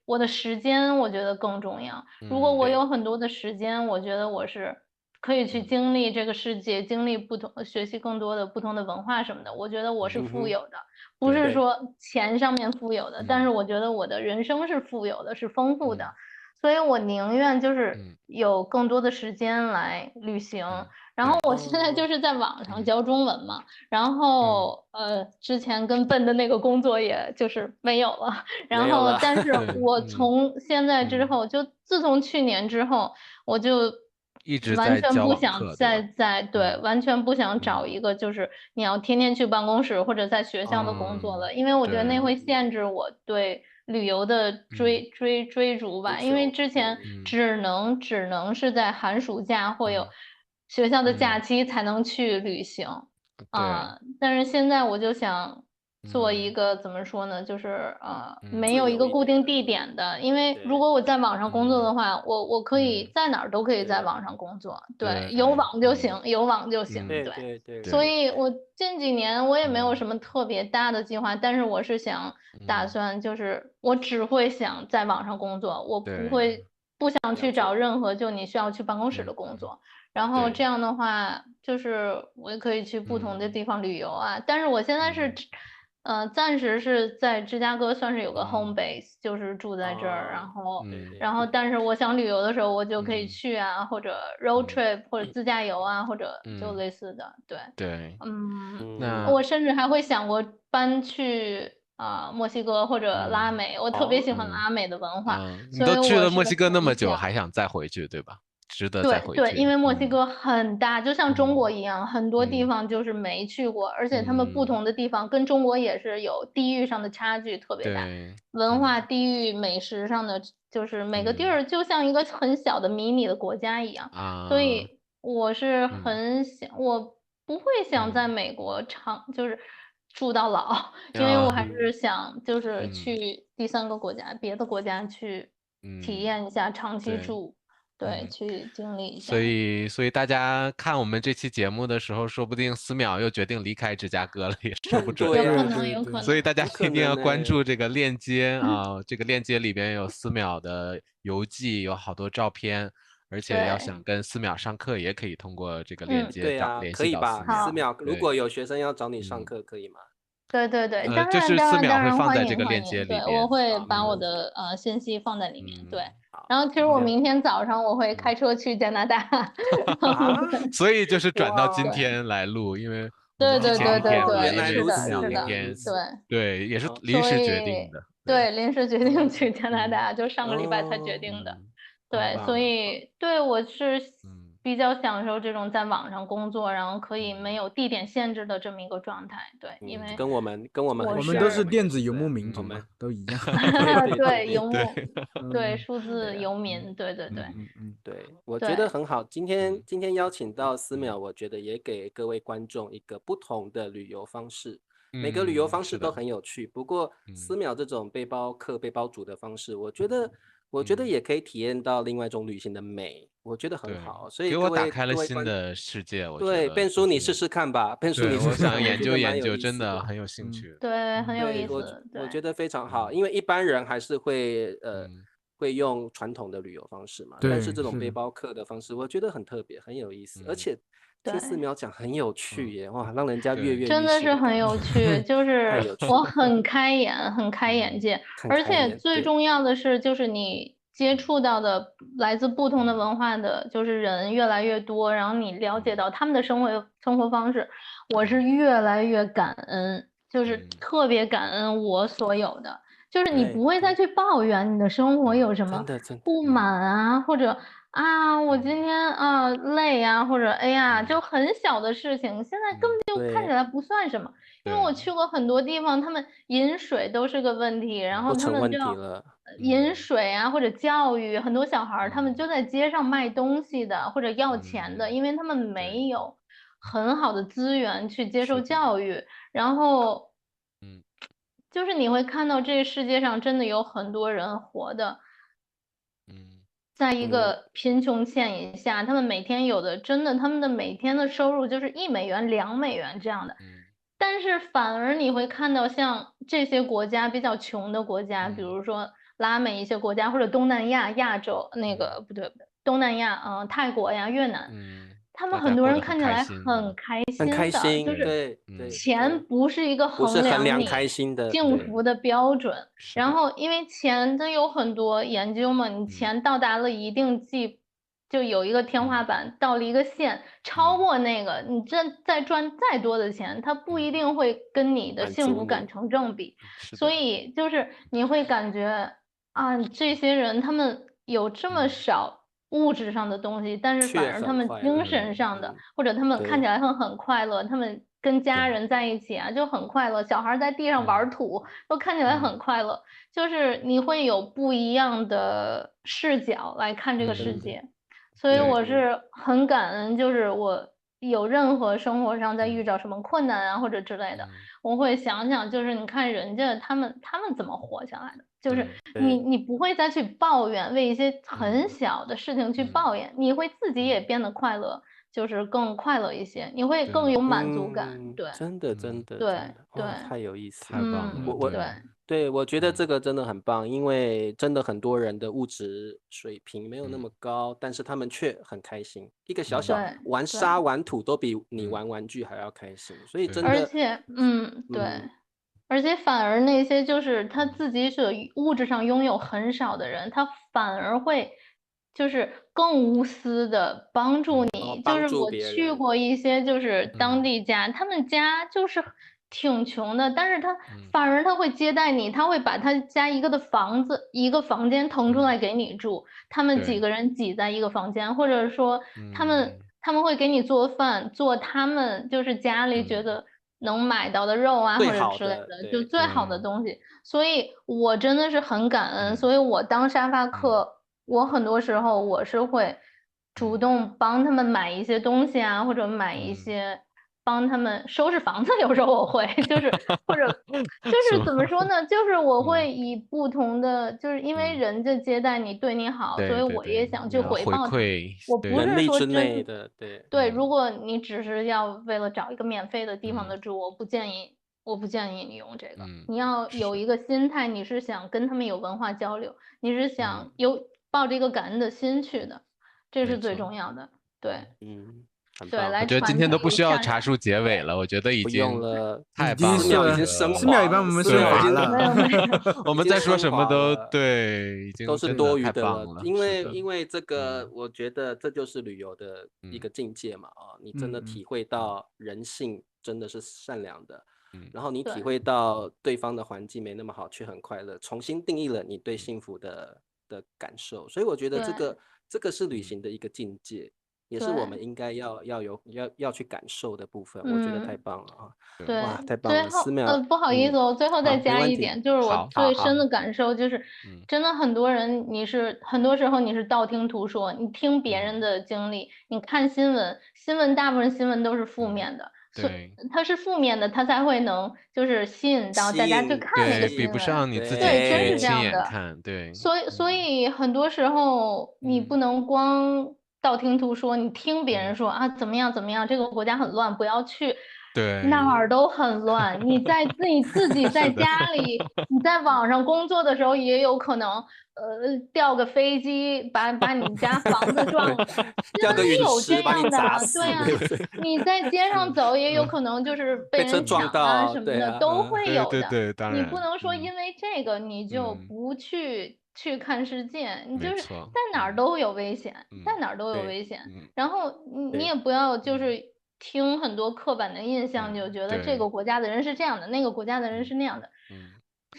我的时间，我觉得更重要。如果我有很多的时间，我觉得我是可以去经历这个世界，经历学习更多的不同的文化什么的。我觉得我是富有的，不是说钱上面富有的，但是我觉得我的人生是富有的，是丰富的。所以我宁愿就是有更多的时间来旅行。然后我现在就是在网上教中文嘛，然后之前跟笨的那个工作也就是没有了，然后但是我从现在之后，就自从去年之后，我就完全不想完全不想找一个就是你要天天去办公室或者在学校的工作了，因为我觉得那会限制我对旅游的追逐吧，因为之前只能是在寒暑假会有学校的假期才能去旅行但是现在我就想做一个怎么说呢，就是没有一个固定地点的，因为如果我在网上工作的话，我可以在哪儿都可以在网上工作，对，有网就行，有网就行，对。所以我近几年我也没有什么特别大的计划，但是我是打算就是我只会想在网上工作，我不想去找任何就你需要去办公室的工作。然后这样的话，就是我也可以去不同的地方旅游啊。但是我现在是，暂时是在芝加哥，算是有个 home base，就是住在这儿。然后，但是我想旅游的时候，我就可以去啊，或者 road trip，或者自驾游啊，或者就类似的。对，我甚至还会想过搬去墨西哥或者拉美，我特别喜欢拉美的文化。你都去了墨西哥那么久，还想再回去，对吧？值得再回去。对，因为墨西哥很大，就像中国一样，很多地方就是没去过，而且他们不同的地方跟中国也是有地域上的差距特别大，文化、地域、美食上的，就是每个地儿就像一个很小的迷你的国家一样。所以我是很想，我不会想在美国就是住到老，因为我还是想就是去第3个国家，别的国家去体验一下长期住。对，去经历一下。所以大家看我们这期节目的时候，说不定思淼又决定离开芝加哥了，也说不准。有可能。所以大家一定要关注这个链接啊，这个链接里边有思淼的游记，有好多照片，而且要想跟思淼上课，也可以通过这个链接联系到思淼。可以吧？思淼，如果有学生要找你上课，可以吗？对，当然欢迎欢迎。对，我会把我的信息放在里面。对，然后其实我明天早上我会开车去加拿大，所以就是转到今天来录，因为对，原来如此，对，也是临时决定的。对，临时决定去加拿大，就上个礼拜才决定的。对，所以我是比较享受这种在网上工作，然后可以没有地点限制的这么一个状态。对，因为跟我们都是电子游牧民族嘛，都一样。对，游牧，对，数字游民，对。对，我觉得很好。今天邀请到思淼，我觉得也给各位观众一个不同的旅游方式。每个旅游方式都很有趣，不过思淼这种背包客、背包族的方式，我觉得我觉得也可以体验到另外一种旅行的美，我觉得很好。所以给我打开了新各位的世界，我觉对，得变叔你试试看吧，变叔你试我试看，想研我觉得蛮究研究，有意思真的很有兴趣。对，很有意对，思。我觉得非常好，因为一般人还是会用传统的旅游方式嘛，但是这种背包客的方式，我觉得很特别，很有意思，而且听4秒讲很有趣耶，哇，让人家跃跃欲试真的是很有趣，就是我很开眼，很开眼界，而且最重要的是，就是你接触到的来自不同的文化的就是人越来越多，然后你了解到他们的生活方式，我是越来越感恩，就是特别感恩我所有的，就是你不会再去抱怨你的生活有什么不满啊，或者啊我今天啊累啊，或者哎呀就很小的事情，现在根本就看起来不算什么，因为我去过很多地方，他们饮水都是个问题，然后他们就饮水啊或者教育，很多小孩他们就在街上卖东西的或者要钱的，因为他们没有很好的资源去接受教育，然后就是你会看到这个世界上真的有很多人活的在一个贫穷线以下，他们每天有的真的他们的每天的收入就是1美元2美元这样的，但是反而你会看到像这些国家比较穷的国家，比如说拉美一些国家或者东南亚亚洲那个不对东南亚泰国呀越南，他们很多人看起来很开心的，就是钱不是一个衡量你幸福的标准，然后因为钱它有很多研究嘛，你钱到达了一定就有一个天花板，到了一个线，超过那个你再赚再多的钱，它不一定会跟你的幸福感成正比，所以就是你会感觉啊这些人他们有这么少物质上的东西，但是反而他们精神上的或者他们看起来很快乐，他们跟家人在一起啊就很快乐，小孩在地上玩土都看起来很快乐，就是你会有不一样的视角来看这个世界，所以我是很感恩，就是我有任何生活上在遇到什么困难啊或者之类的，我会想想就是你看人家他们怎么活下来的，就是你不会再去抱怨，为一些很小的事情去抱怨，你会自己也变得快乐，就是更快乐一些，你会更有满足感，对，真的对，太有意思了，太棒了，对，我觉得这个真的很棒，因为真的很多人的物质水平没有那么高，但是他们却很开心。一个小玩沙玩土都比你玩玩具还要开心，所以真的，而且对，而且反而那些就是他自己是物质上拥有很少的人，他反而会就是更无私的帮助你，就是我去过一些就是当地家，他们家就是挺穷的，但是他反而他会接待你，他会把他家一个房间腾出来给你住，他们几个人挤在一个房间，或者说他们会给你做饭，做他们就是家里觉得能买到的肉啊或者之类的，就最好的东西，所以我真的是很感恩，所以我当沙发客，我很多时候我是会主动帮他们买一些东西啊，或者买一些帮他们收拾房子，有时候我会就是或者就是怎么说呢，就是我会以不同的，就是因为人家接待你对你好，所以我也想去回报他，我不是说对，如果你只是要为了找一个免费的地方的住，我不建议你用这个，你要有一个心态，你是想跟他们有文化交流，你是想抱着一个感恩的心去的，这是最重要的，对，对，来我觉得今天都不需要茶树结尾了，我觉得已经太棒了已经升华了，4秒也把我们升华了，我们再说什么都对，已经都是多余的了，因为这个，我觉得这就是旅游的一个境界嘛，你真的体会到人性真的是善良的，然后你体会到对方的环境没那么好，却很快乐，重新定义了你对幸福的感受，所以我觉得这个是旅行的一个境界。也是我们应该要去感受的部分，我觉得太棒了啊！对，哇，太棒了！4秒，不好意思，我最后再加一点，就是我最深的感受就是，真的很多人很多时候你是道听途说，你听别人的经历，你看新闻大部分新闻都是负面的，它是负面的，它才会能就是吸引到大家去看那个新闻。比不上你自己对，真是这样的。看，对。所以很多时候你不能光道听途说，你听别人说啊怎么样怎么样，这个国家很乱，不要去。对，哪儿都很乱。你自己在家里，你在网上工作的时候，也有可能掉个飞机把你家房子撞了，掉个陨石把你砸死。对啊，你在街上走也有可能就是被人抢啊什么的，都会有的。对，当然。你不能说因为这个你就不去看世界，你就是在哪儿都有危险，在哪儿都有危险。然后你也不要就是听很多刻板的印象，就觉得这个国家的人是这样的，那个国家的人是那样的。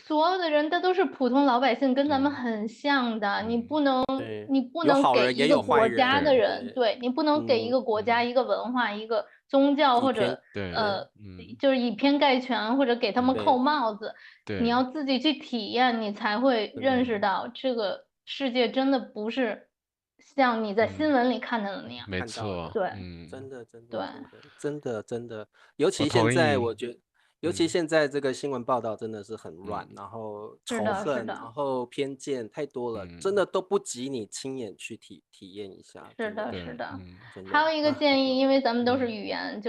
所有的人他都是普通老百姓，跟咱们很像的。你不能给一个国家的人，对，你不能给一个国家、一个文化、一个宗教或者就是以偏概全，或者给他们扣帽子。你要自己去体验，你才会认识到这个世界真的不是像你在新闻里看到的那样。没错，对，真的，尤其现在我觉得。尤其现在这个新闻报道真的是很乱，然后仇恨，然后偏见太多了，真的都不及你亲眼去体验一下。是的。还有一个建议，因为咱们都是语言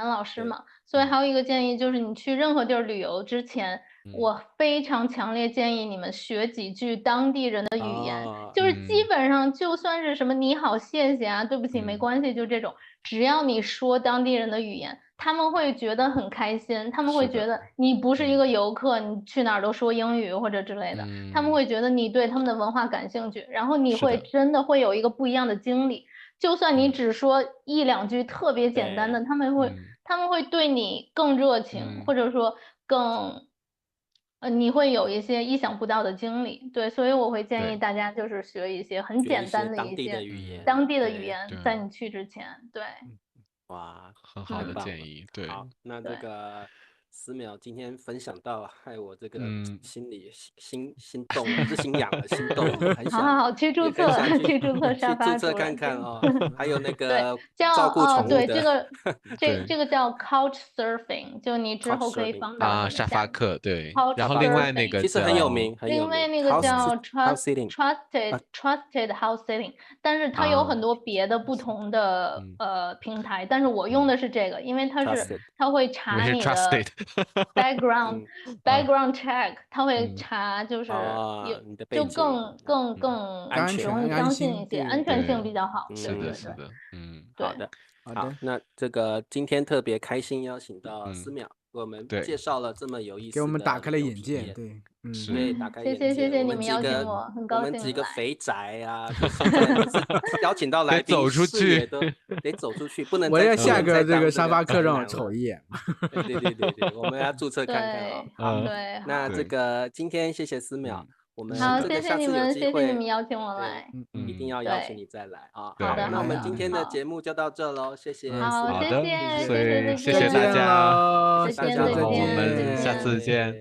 老师嘛，所以还有一个建议就是你去任何地儿旅游之前，我非常强烈建议你们学几句当地人的语言，就是基本上就算是什么你好、谢谢啊、对不起、没关系，就这种，只要你说当地人的语言。他们会觉得很开心，他们会觉得你不是一个游客，你去哪儿都说英语或者之类的，他们会觉得你对他们的文化感兴趣，然后你会真的会有一个不一样的经历。就算你只说一两句特别简单的，他们会对你更热情，或者说更你会有一些意想不到的经历。对，所以我会建议大家就是学一些很简单的当地的语言，在你去之前，对。哇，很好的建议。对，好，那这个思邈今天分享到，害我这个心里心动，不是心痒了，心动了，很想好去注册沙发，去注册看看哦。还有那个照顾宠物的，这个叫 Couch Surfing， 就你之后可以放到沙发客，对。然后另外那个其实很有名，另外那个叫 Trusted House Sitting， 但是它有很多别的不同的平台，但是我用的是这个，因为它会查你的 background check， 它会查就是就更安全容易相信一些，安全性比较好。是的，好的，那这个今天特别开心邀请到思邈，给我们介绍了这么有意思的，给我们打开了眼界，对，对，打开眼界。谢谢你们邀请我，很高兴。我们几个肥宅啊，邀请到来宾，走出去都得走出去，不能。我要下个这个沙发客让我瞅一眼。对，我们要注册看看哦。好，那这个今天谢谢思邈。我们好，谢谢你们，谢谢你们邀请我来，一定要邀请你再来啊！好的，那我们今天的节目就到这喽，谢谢。好，谢谢大家，再见喽，大家好，我们下次见。